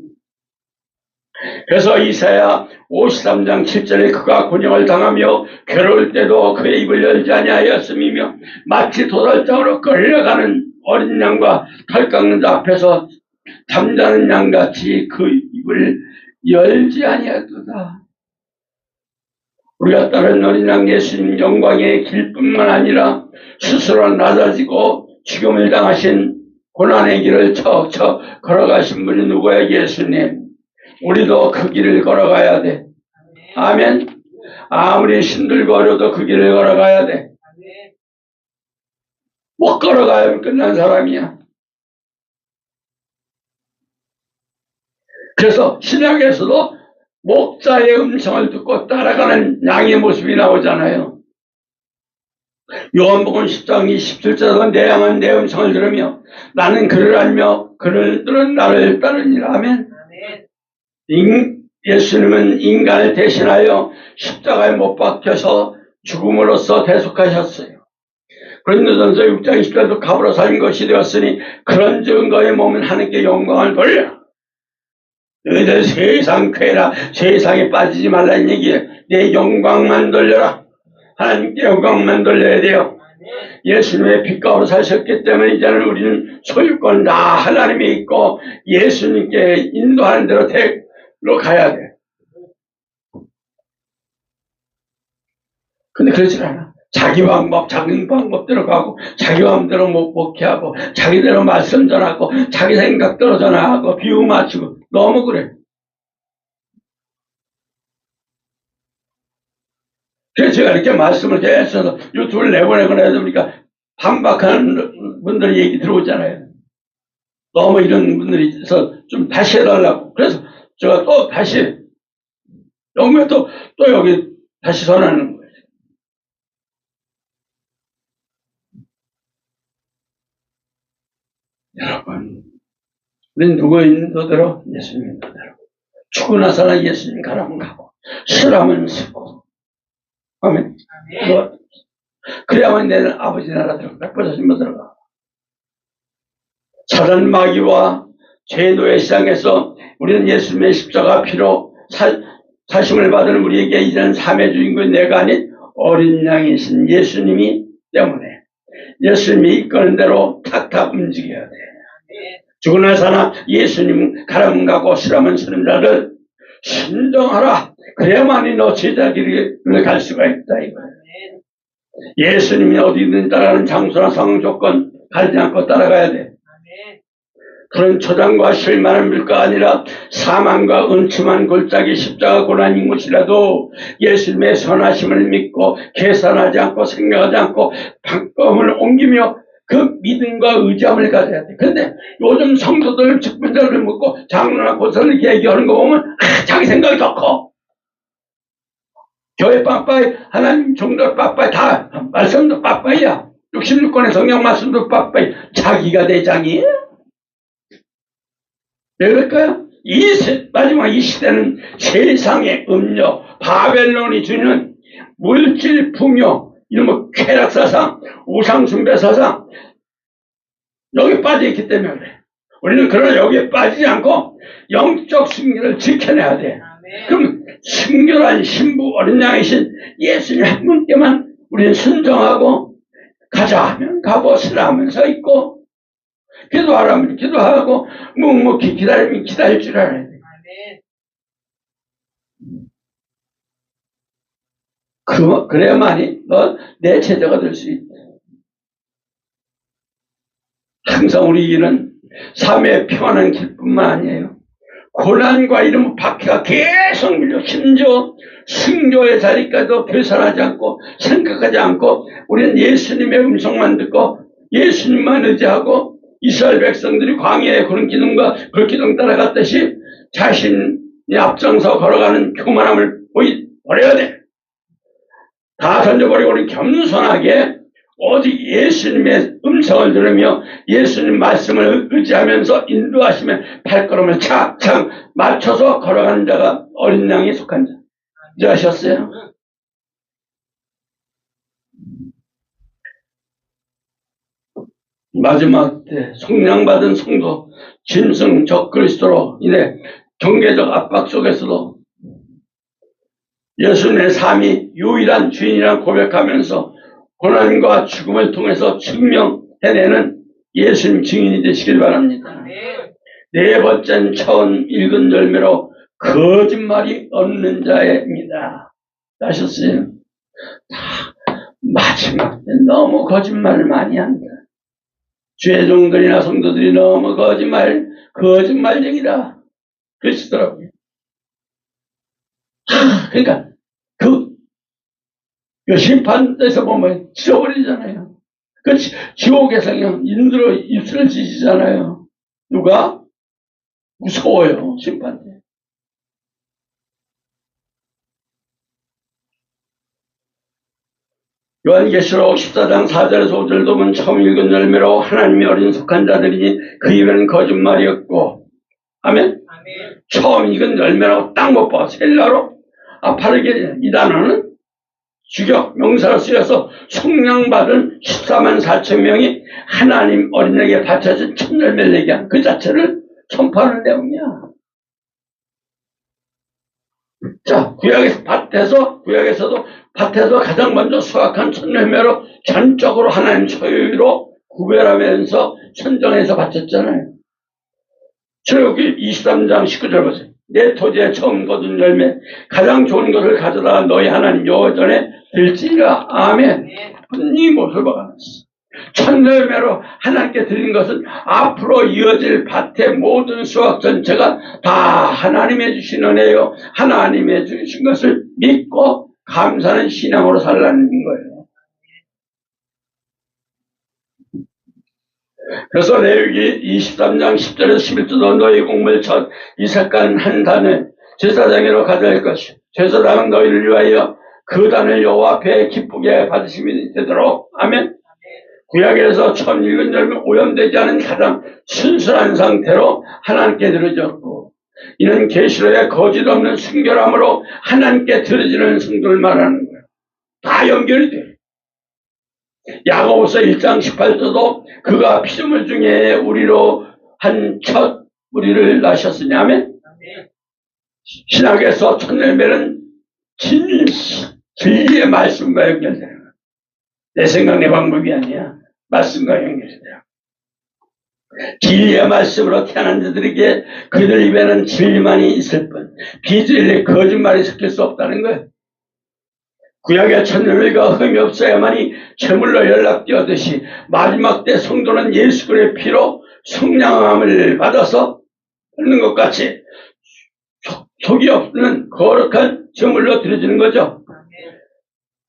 그래서 이사야 53장 7절에 그가 곤욕을 당하며 괴로울 때도 그의 입을 열지 아니하였음이며 마치 도살장으로 끌려가는 어린 양과 털 깎는 자 앞에서 잠자는 양같이 그 입을 열지 아니하였도다. 우리가 따른 어린 양 예수님 영광의 길뿐만 아니라 스스로 낮아지고 죽음을 당하신 고난의 길을 척척 걸어가신 분이 누구야? 예수님. 우리도 그 길을 걸어가야 돼. 아멘. 아무리 힘들고 어려도 그 길을 걸어가야 돼. 못 걸어가야 끝난 사람이야. 그래서 신약에서도 목자의 음성을 듣고 따라가는 양의 모습이 나오잖아요. 요한복음 10장 27절에 내 양은 내 음성을 들으며 나는 그를 알며 그를 들은 나를 따르니라. 아멘. 예수님은 인간을 대신하여 십자가에 못 박혀서 죽음으로써 대속하셨어요. 고린도전서 6장 20절도 값으로 살린 것이 되었으니 그런 증거의 몸은 하나님께 영광을 돌려. 너희들 세상 쾌라 세상에 빠지지 말라는 얘기예요. 내 영광만 돌려라. 하나님께 영광만 돌려야 돼요. 예수님의 빛가로 사셨기 때문에 이제는 우리는 소유권 다 하나님에 있고 예수님께 인도하는 대로 가야 돼. 근데 그러지 않아. 자기 방법대로 가고, 자기 마음대로 목회하고, 자기대로 말씀 전하고, 자기 생각대로 전하고, 비유 맞추고, 너무 그래. 그래서 제가 이렇게 말씀을 계속 유튜브를 내보내거나 해서 그러니까 반박하는 분들이 얘기 들어오잖아요. 너무 이런 분들이 있어서 좀 다시 해달라고. 그래서 제가 또 다시, 영국에 또 여기 다시 전하는 거예요. 여러분, 우리는 누구 인도대로? 예수님 인도대로. 죽으나서나 예수님 가라면 가고, 쓰라면 쓰고. 아멘. 그래야만 내 아버지 나라 들어가, 백보자신부 들어가. 사단 마귀와 죄노의 시장에서 우리는 예수님의 십자가 피로 사심을 받은 우리에게 이제는 삶의 주인공이 내가 아닌 어린 양이신 예수님이 때문에 예수님이 이끄는 대로 탁탁 움직여야 돼. 죽으나 사나 예수님 가라면 가고 쓰라면 쓰는 자를 순종하라. 그래야만이 너 제자 길을 갈 수가 있다 이거예요. 예수님이 어디든 따라가는 장소나 상황 조건 가리지 않고 따라가야 돼. 그런 초장과 실만한 물가가 아니라 사망과 음침한 골짜기 십자가 고난인 것이라도 예수님의 선하심을 믿고 계산하지 않고 생각하지 않고 방법을 옮기며 그 믿음과 의지함을 가져야 돼. 근데 요즘 성도들 직분자를 묻고 장로나 고사를 얘기하는 거 보면 자기 생각이 더 커. 교회 빠빠이, 하나님 종도 빠빠이, 다 말씀도 빠빠이야. 66권의 성경 말씀도 빠빠이. 자기가 대장이에요? 왜 그럴까요? 마지막 이 시대는 세상의 음료, 바벨론이 주는 물질 풍요, 이런 뭐 쾌락사상, 우상숭배사상, 여기 빠져있기 때문에 그래. 우리는 그러나 여기에 빠지지 않고 영적 승리를 지켜내야 돼. 그럼 순결한 신부 어린 양이신 예수님 한 분께만 우리는 순종하고 가자 하면 가고 쓰라 하면 서 있고 기도하라면 기도하고 묵묵히 기다리면 기다릴 줄 알아야 돼. 그래야만이 너 내 제자가 될 수 있다. 항상 우리 일은 삶의 평안한 길뿐만 아니에요. 고난과 이런 박해가 계속 밀려 심지어 순교의 자리까지도 계산하지 않고 생각하지 않고 우리는 예수님의 음성만 듣고 예수님만 의지하고 이스라엘 백성들이 광야에 그런 기둥과 그 기둥 따라갔듯이 자신이 앞장서 걸어가는 교만함을 버려야 돼. 다 던져버리고 우리 겸손하게 오직 예수님의 음성을 들으며 예수님 말씀을 의지하면서 인도하시면 발걸음을 착착 맞춰서 걸어가는 자가 어린 양에 속한 자. 이제 아셨어요? 마지막 때 속량받은 성도 짐승 적그리스도로 인해 경계적 압박 속에서도 예수님의 삶이 유일한 주인이라 고백하면서 고난과 죽음을 통해서 증명해내는 예수님 증인이 되시길 바랍니다. 네 번째는 처음 읽은 열매로 거짓말이 없는 자입니다. 아셨어요? 마지막 때 너무 거짓말을 많이 한다. 주의 종들이나 성도들이 너무 거짓말쟁이다. 그러시더라고요. 그러니까 그 심판에서 보면 지워버리잖아요. 그 지옥에서 그냥 인들어 입술을 지지잖아요. 누가? 무서워요, 심판 때. 요한계시록 14장 4절에서 5절 보면 처음 읽은 열매로 하나님의 어린 속한 자들이니 그 입에는 거짓말이었고, 아멘? 처음 읽은 열매라고 딱 못 봐. 셀라로 아파르게 이 단어는 주격 명사로 쓰여서 속량받은 14만 4천 명이 하나님 어린에게 바쳐진 첫 열매를 얘기한 그 자체를 선포하는 내용이야. 자, 구약에서도 밭에서 가장 먼저 수확한 첫 열매로 전적으로 하나님 소유로 구별하면서 선정해서 바쳤잖아요. 출애굽기 23장 19절 보세요. 내 토지에 처음 거둔 열매 가장 좋은 것을 가져다 너희 하나님 여호와 전에 들지라. 아멘. 이 못을 박아놨어. 첫 열매로 하나님께 드린 것은 앞으로 이어질 밭의 모든 수확 전체가 다 하나님의 주신 은혜요, 하나님의 주신 것을 믿고 감사하는 신앙으로 살라는 거예요. 그래서 레위기 23장 10절에서 11절도 너희 곡물 첫 이삭간 한 단을 제사장으로 가져갈 것이요, 제사장은 너희를 위하여 그 단을 여호와 앞에 기쁘게 받으심이 되도록. 아멘. 구약에서 처음 읽은 열매 오염되지 않은 가장 순수한 상태로 하나님께 드려졌고, 이는 계시록에 거짓 없는 순결함으로 하나님께 드려지는 성도를 말하는 거예요. 다 연결이 돼요. 야고보서 1장 18절도 그가 피조물 중에 우리로 한 첫 우리를 낳으셨으냐면, 신학에서 첫 열매는 진리의 말씀과 연결되는 거예요. 내 생각, 내 방법이 아니야. 말씀과 연결이 돼요. 진리의 말씀으로 태어난 자들에게 그들 입에는 진리만이 있을 뿐 비진리의 거짓말이 섞일 수 없다는 거예요. 구약의 첫 열매가 흠이 없어야만이 제물로 연락되었듯이 마지막 때 성도는 예수 그리스도의 피로 성량함을 받아서 하는 것 같이 속이 없는 거룩한 제물로 드려지는 거죠.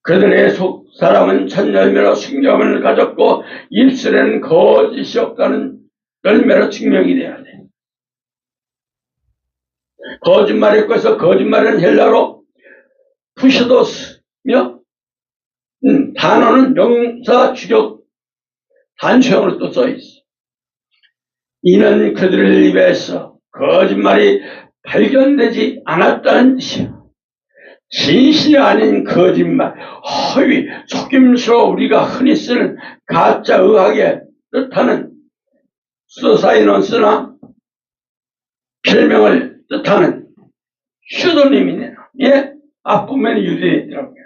그들의 속 사람은 첫 열매로 순결함을 가졌고 입술에는 거짓이 없다는 열매로 증명이 돼야 돼. 거짓말의 것에서 거짓말은 헬라로 푸시도스며 단어는 명사 주격 단수형으로 또 써있어. 이는 그들의 입에서 거짓말이 발견되지 않았다는 뜻이야. 진실이 아닌 거짓말, 허위, 속임수로 우리가 흔히 쓰는 가짜 의학의 뜻하는 수도사이넌스나 별명을 뜻하는 슈도님이네요. 예? 앞부분에 유대에 있더라고요.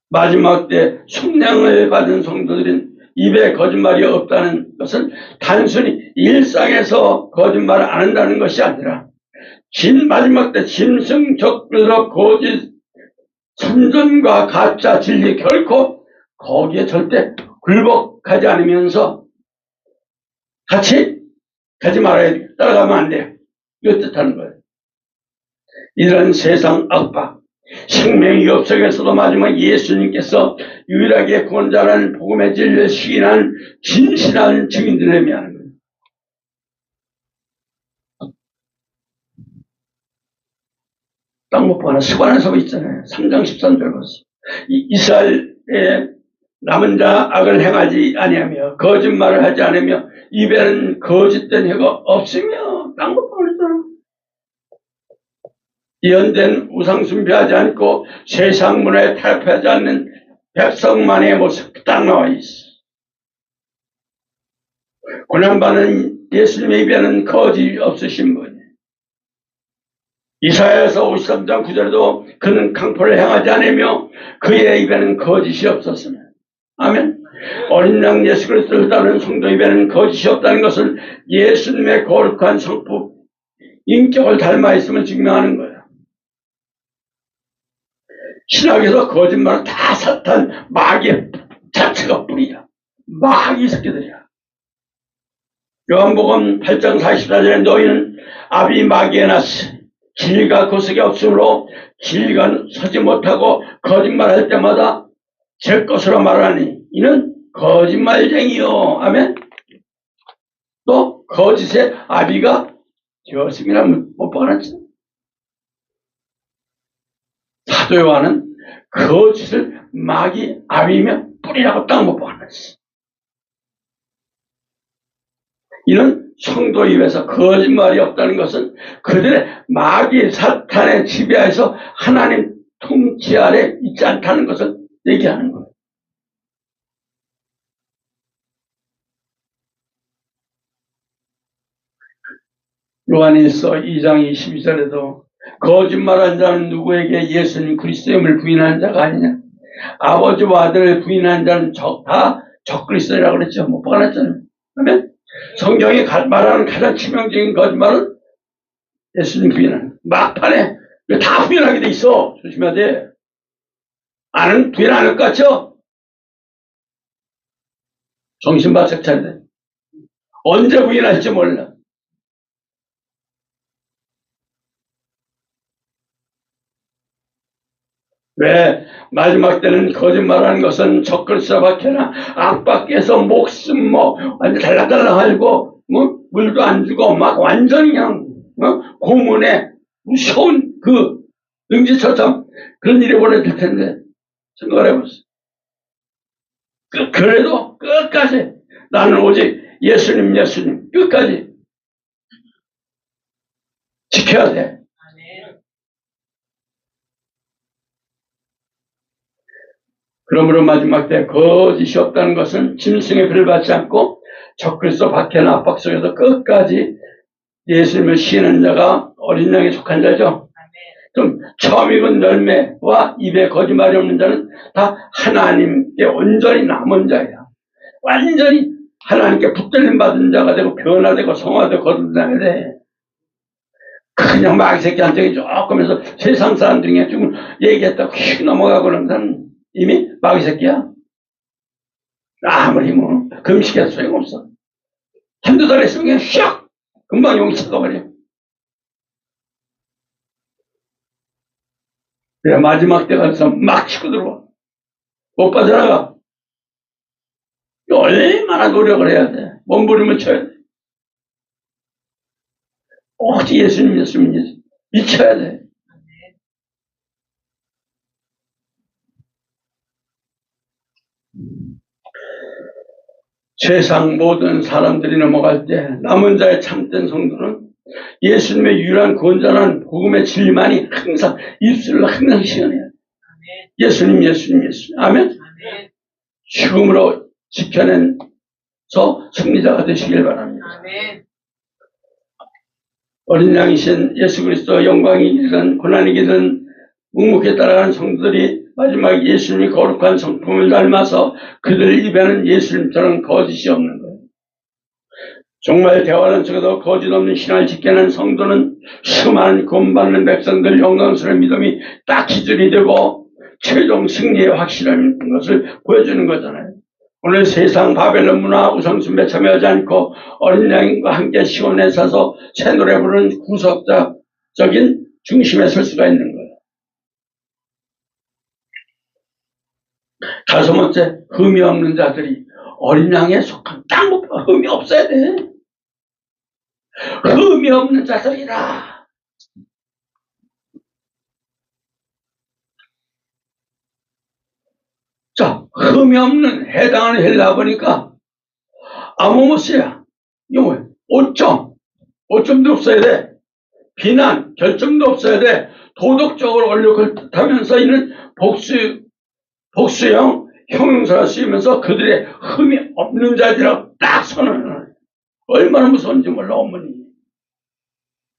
마지막 때 속량을 받은 성도들은 입에 거짓말이 없다는 것은 단순히 일상에서 거짓말을 안 한다는 것이 아니라 마지막 때 짐승적으로 거짓 선전과 가짜 진리 결코 거기에 절대 굴복하지 않으면서 같이 가지 말아야 돼. 따라가면 안 돼요. 이거 뜻하는 거예요. 이런 세상 압박, 생명이 없어서도 마지막 예수님께서 유일하게 구원자라는 복음의 진리를 시인한 진실한 증인들을 의미하는 거예요. 딱 못 보나 스바란서가 있잖아요. 3장 13절 보세요. 이스라엘의 남은 자 악을 행하지 아니하며 거짓말을 하지 않으며 입에는 거짓된 혀가 없으며 딱 못 보나. 예언된 우상 숭배하지 않고 세상 문화에 타협하지 않는 백성만의 모습 딱 나와 있어. 고난받는 예수님의 입에는 거짓 없으신 분. 이사야서 53장 9절에도 그는 강포를 향하지 않으며 그의 입에는 거짓이 없었으며. 아멘. 어린 양 예수 그리스도를 따르는 성도 입에는 거짓이 없다는 것을 예수님의 거룩한 성품, 인격을 닮아 있음을 증명하는 거예요. 신학에서 거짓말은 다 사탄, 마귀의 자체가 뿌리야. 마귀 새끼들이야. 요한복음 8장 44절에 너희는 아비 마귀에 났으니 길과 구석이 없으므로 길과 서지 못하고 거짓말할 때마다 제 것으로 말하니 이는 거짓말쟁이요. 아멘. 또 거짓의 아비가 되었음이라 못 보았지. 사도 요한은 거짓을 마귀 아비며 뿌리라고 딱 못 보았지. 이는 성도 입에서 거짓말이 없다는 것은 그들의 마귀 사탄의 지배하에서 하나님 통치 아래 있지 않다는 것을 얘기하는 거예요. 요한일서 2장 22절에도 거짓말한 자는 누구에게 예수님 그리스도임을 부인한 자가 아니냐. 아버지와 아들을 부인한 자는 다 적그리스도라고 그랬죠. 못 박아놨잖아요. 그러면 성경이 말하는 가장 치명적인 거짓말은 예수님 부인하는 막판에 다 부인하게 돼 있어. 조심해야 돼. 부인 안 할 것 같죠? 정신 바짝 차려야 돼. 언제 부인할지 몰라. 왜 마지막 때는 거짓말하는 것은 적글사 박혀나 악밖에서 목숨 완전 달라달라 하고 물도 안 주고 막 완전히 그냥 고문에 무서운 그 응지처럼 그런 일이 벌어질 텐데 생각을 해보세요. 그래도 끝까지 나는 오직 예수님 끝까지 지켜야 돼. 그러므로 마지막 때 거짓이 없다는 것은 짐승의 피를 받지 않고 적그리스도 박해나 압박 속에서 끝까지 예수님을 시인하는 자가 어린 양에 속한 자죠. 그럼 처음 익은 열매와 입에 거짓말이 없는 자는 다 하나님께 온전히 남은 자예요. 완전히 하나님께 붙들림 받은 자가 되고 변화되고 성화되고 거듭나게 돼. 그냥 마귀 새끼한테 조금 해서 세상 사람들 중에 좀 얘기했다고 휙 넘어가고 그런 사람 이미 마귀 새끼야. 아무리 금식해도 소용없어. 한두 달 했으면 그냥 휙 금방 용서가 버려. 그래 마지막 때 가서 막 치고 들어와. 못 빠져나가. 얼마나 노력을 해야 돼. 몸부림을 쳐야 돼. 오직 예수님 미쳐야 돼. 세상 모든 사람들이 넘어갈 때 남은 자의 참된 성도는 예수님의 유일한 건전한 복음의 진리만이 항상 입술로 항상 시원해요. 예수님. 아멘. 죽음으로 지켜낸서 승리자가 되시길 바랍니다. 아멘. 어린 양이신 예수 그리스도 영광이든 고난이든 묵묵히 따라가는 성도들이 마지막 예수님의 거룩한 성품을 닮아서 그들 입에는 예수님처럼 거짓이 없는 거예요. 정말 대화는 속에도 거짓 없는 신앙을 지켜낸 성도는 수많은 구원받는 백성들 영광스러운 믿음이 딱 기준이 되고 최종 승리의 확실한 것을 보여주는 거잖아요. 오늘 세상 바벨론 문화 우상숭배 참여하지 않고 어린 양과 함께 시온에 사서 새 노래 부르는 구속자적인 중심에 설 수가 있는 거예요. 다섯 번째, 흠이 없는 자들이 어린 양에 속한 딱 흠이 없어야 돼. 흠이 없는 자들이라. 자, 흠이 없는 해당하는 헬라 보니까 아모모스야. 이거 뭐야? 5점도 없어야 돼. 비난, 결점도 없어야 돼. 도덕적으로 얼룩을 뜻하면서 있는 복수형 형용사가 쓰이면서 그들의 흠이 없는 자들이라고 딱 선언을 해요. 얼마나 무서운지 몰라, 어머니.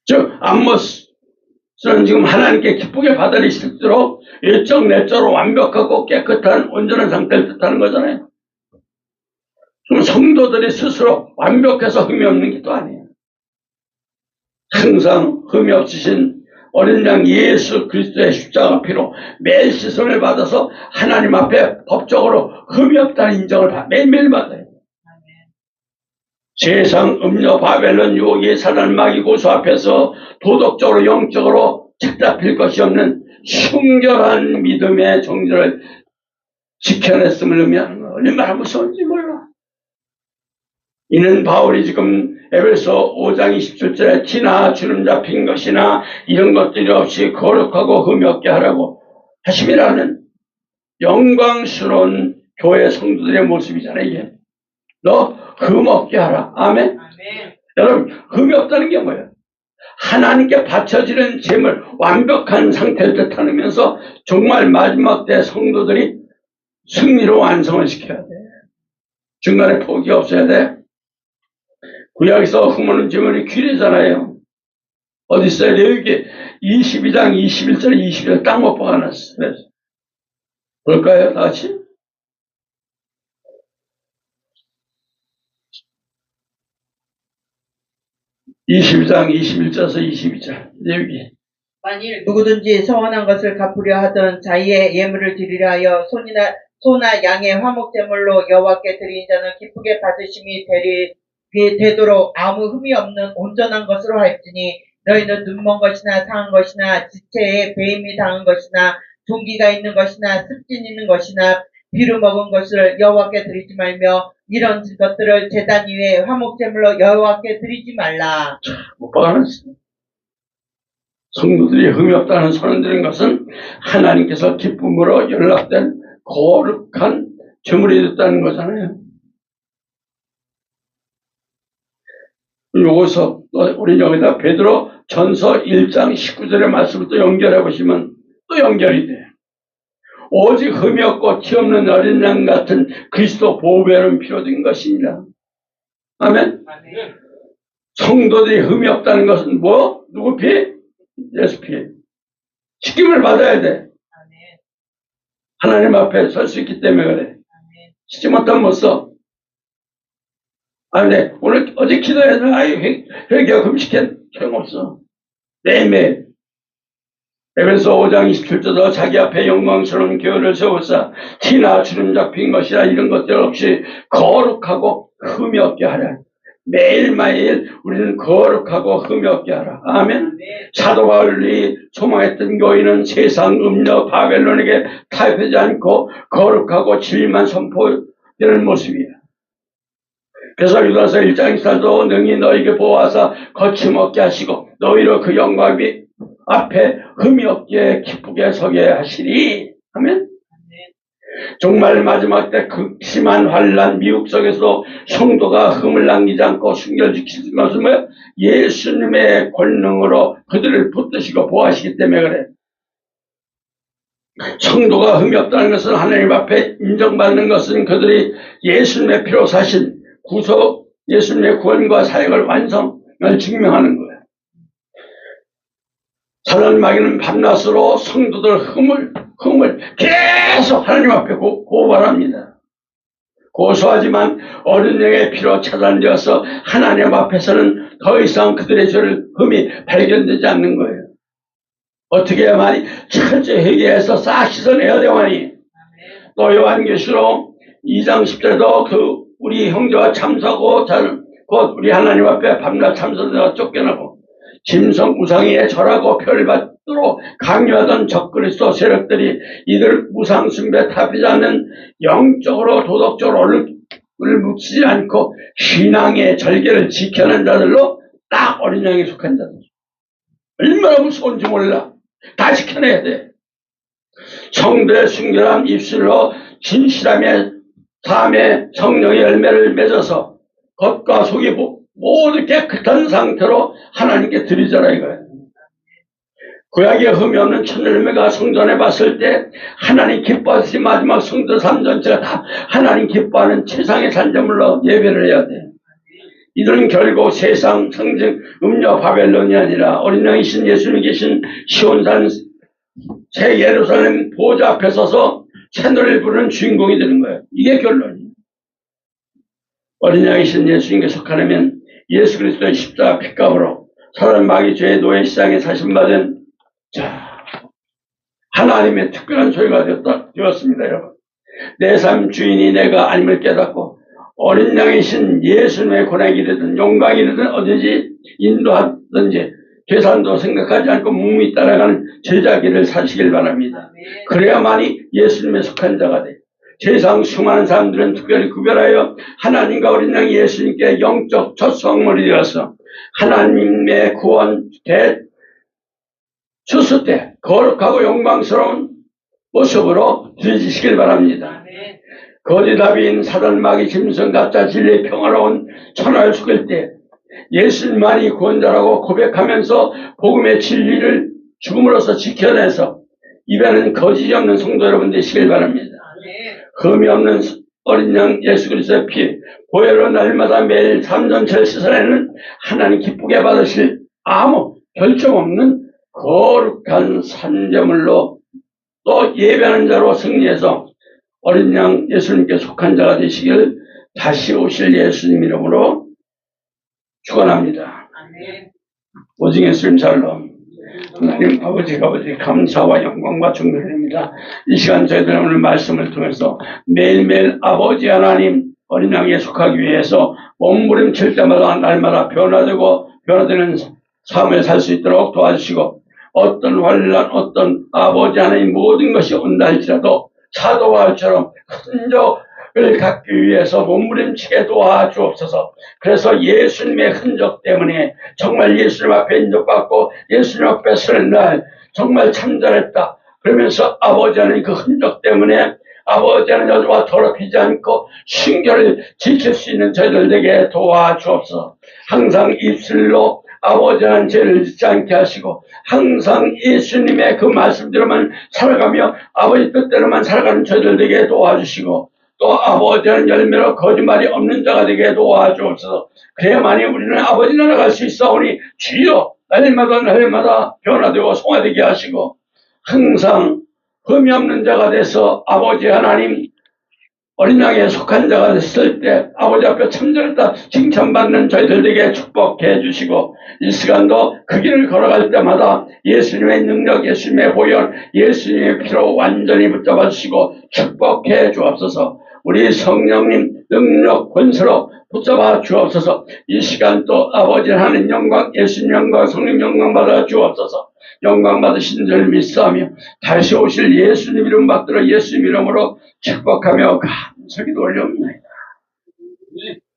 즉, 암모스는 지금 하나님께 기쁘게 받아들이실수록 일정 내적으로 완벽하고 깨끗한 온전한 상태를 뜻하는 거잖아요. 그럼 성도들이 스스로 완벽해서 흠이 없는 게 또 아니에요. 항상 흠이 없으신 어린 양 예수 그리스도의 십자가 피로 매일 시선을 받아서 하나님 앞에 법적으로 흠이 없다는 인정을 매일매일 받아요. 세상, 음료, 바벨론, 유혹이 사단, 마귀, 고수 앞에서 도덕적으로 영적으로 책 잡힐 것이 없는 순결한 믿음의 정죄를 지켜냈음을 의미하는 거. 얼마나 무서운지 몰라. 이는 바울이 지금 에베소 5장 27절에 티나 주름 잡힌 것이나 이런 것들이 없이 거룩하고 흠이 없게 하라고 하심이라는 영광스러운 교회 성도들의 모습이잖아요. 이게 너 흠 없게 하라. 아멘. 여러분, 흠이 없다는 게 뭐예요? 하나님께 바쳐지는 제물, 완벽한 상태를 뜻하면서 정말 마지막 때 성도들이 승리로 완성을 시켜야 돼. 중간에 포기 없어야 돼. 구약에서 흠 없는 제물이 귀리잖아요. 어디 있어요? 여기 22장 21절 22절 딱 못 박아놨어. 그래서 볼까요? 다 같이? 22장 21절에서 22절 여기. 만일 누구든지 서원한 것을 갚으려 하던 자기의 예물을 드리려 하여 소나 양의 화목제물로 여호와께 드린 자는 기쁘게 받으심이 되도록 아무 흠이 없는 온전한 것으로 할지니 너희는 눈먼 것이나 상한 것이나 지체에 배임이 당한 것이나 종기가 있는 것이나 습진 있는 것이나 비루 먹은 것을 여호와께 드리지 말며 이런 것들을 제단 위에 화목제물로 여호와께 드리지 말라. 못 박아놨어요. 성도들이 흠이 없다는 선언 드린 것은 하나님께서 기쁨으로 연락된 거룩한 제물이 됐다는 거잖아요. 요거서 우리 여기다 베드로 전서 1장 19절의 말씀을 또 연결해 보시면 또 연결이 돼. 오직 흠이 없고 티 없는 어린 양 같은 그리스도 보배는 필요된 것이니라. 아멘. 성도들이 흠이 없다는 것은 뭐? 누구 피? 예수 피. 지킴을 받아야 돼. 하나님 앞에 설 수 있기 때문에 그래. 지지 못하면 못 써. 네. 오늘 어제 기도해서 회개하고 금식해. 소용없어. 매일매일. 에베소 5장 27절도 자기 앞에 영광스러운 교회를 세우사 티나 주름 잡힌 것이라 이런 것들 없이 거룩하고 흠이 없게 하라. 매일매일 우리는 거룩하고 흠이 없게 하라. 아멘. 사도 바울이 소망했던 교회는 세상 음료 바벨론에게 타협하지 않고 거룩하고 진리만 선포되는 모습이야. 그래서 유다서 1장 24도 능히 너에게 보호하사 거침없게 하시고 너희로 그 영광이 앞에 흠이 없게 기쁘게 서게 하시리. 아멘. 정말 마지막 때 극심한 환난 미혹 속에서 성도가 흠을 남기지 않고 순결지키는 것은 뭐예요? 예수님의 권능으로 그들을 붙드시고 보호하시기 때문에 그래. 성도가 흠이 없다는 것은 하나님 앞에 인정받는 것은 그들이 예수님의 피로 사신 구속, 예수님의 구원과 사역을 완성을 증명하는 거예요. 사단 마귀는 밤낮으로 성도들 흠을 계속 하나님 앞에 고발합니다. 고소하지만 어린 양의 피로 차단되어서 하나님 앞에서는 더 이상 그들의 죄를 흠이 발견되지 않는 거예요. 어떻게 해야만이 철저히 회개해서 싹 씻어내야 되오니. 또 요한계시록 2장 10절에도 우리 형제와 참사고 곧 우리 하나님 앞에 밤낮 참선자가 쫓겨나고 짐승 우상에 절하고 별받도록 강요하던 적그리스도 세력들이 이들 우상 숭배 타협하지 않는 영적으로 도덕적으로 얼굴을 묻히지 않고 신앙의 절개를 지켜낸 자들로 딱 어린 양에 속한 자들. 얼마나 무서운지 몰라. 다 지켜내야 돼. 성도의 순결한 입술로 진실함의 삶의 성령의 열매를 맺어서 겉과 속이 모두 깨끗한 상태로 하나님께 드리잖아 이거예요. 구약에 흠이 없는 천열매가 성전에 봤을 때 하나님 기뻐하시 마지막 성도 삶 전체가 다 하나님 기뻐하는 최상의 산재물로 예배를 해야 돼. 이들은 결국 세상 상징 음녀 바벨론이 아니라 어린 양이신 예수님 계신 시온산 새 예루살렘 보좌 앞에 서서 새노래를 부르는 주인공이 되는 거예요. 이게 결론이에요. 어린 양이신 예수님께 속하려면 예수 그리스도의 십자가 핏값으로 사단 마귀 죄의 노예 시장에 사신받은 하나님의 특별한 소유가 되었습니다. 여러분, 내 삶 주인이 내가 아님을 깨닫고 어린 양이신 예수님의 권한이 되든 영광이 되든 어디든지 인도하든지 계산도 생각하지 않고 묵묵히 따라가는 제자기를 사시길 바랍니다. 그래야만이 예수님에 속한 자가 돼. 세상 수많은 사람들은 특별히 구별하여 하나님과 어린 양 예수님께 영적 첫 성물이 되어서 하나님의 구원 주스 때 거룩하고 영광스러운 모습으로 드리시길 바랍니다. 거짓 아비인 사단 마귀 짐승 가짜 진리의 평화로운 천하를 속일 때 예수님만이 구원자라고 고백하면서 복음의 진리를 죽음으로써 지켜내서 입에는 거짓이 없는 성도 여러분 되시길 바랍니다. 흠이 없는 어린 양 예수 그리스도의 피 보혈로 날마다 매일 삼전철 씻어내는 하나님 기쁘게 받으실 아무 결정 없는 거룩한 산재물로 또 예배하는 자로 승리해서 어린 양 예수님께 속한 자가 되시길 다시 오실 예수님 이름으로 축원합니다. 오직 예수님 샬롬. 하나님 아버지 감사와 영광과 존경드립니다. 이 시간 저희들 오늘 말씀을 통해서 매일매일 아버지 하나님 어린 양에 속하기 위해서 몸부림칠 때마다 날마다 변화되는 삶을 살 수 있도록 도와주시고 어떤 환난 어떤 아버지 하나님 모든 것이 온다 할지라도 사도바울처럼 흔적을 갖기 위해서 몸부림치게 도와주옵소서. 그래서 예수님의 흔적 때문에 정말 예수님 앞에 인정받고 예수님 앞에 서는 날 정말 참잘했다 그러면서 아버지 하나님 그 흔적 때문에 아버지 하나님 여자와 더럽히지 않고 순결을 지킬 수 있는 저희들 되게 도와주옵소서. 항상 입술로 아버지 하나님 죄를 짓지 않게 하시고 항상 예수님의 그 말씀대로만 살아가며 아버지 뜻대로만 살아가는 저희들 되게 도와주시고 또 아버지 하나님 열매로 거짓말이 없는 자가 되게 도와주옵소서. 그래야만이 우리는 아버지 나라 갈 수 있사오니 주여 날마다 변화되고 송화되게 하시고 항상 흠이 없는 자가 돼서 아버지 하나님 어린 양에 속한 자가 됐을 때 아버지 앞에 참전했다 칭찬받는 저희들에게 축복해 주시고 이 시간도 그 길을 걸어갈 때마다 예수님의 능력 예수님의 보혈 예수님의 피로 완전히 붙잡아 주시고 축복해 주옵소서. 우리 성령님 능력 권세로 붙잡아 주옵소서. 이 시간 또 아버지 하나님 영광 예수님 영광 성령 영광 받아 주옵소서. 영광 받으신 줄 믿사하며 다시 오실 예수님 이름 받들어 예수님 이름으로 축복하며 감사기도 올려옵나이다.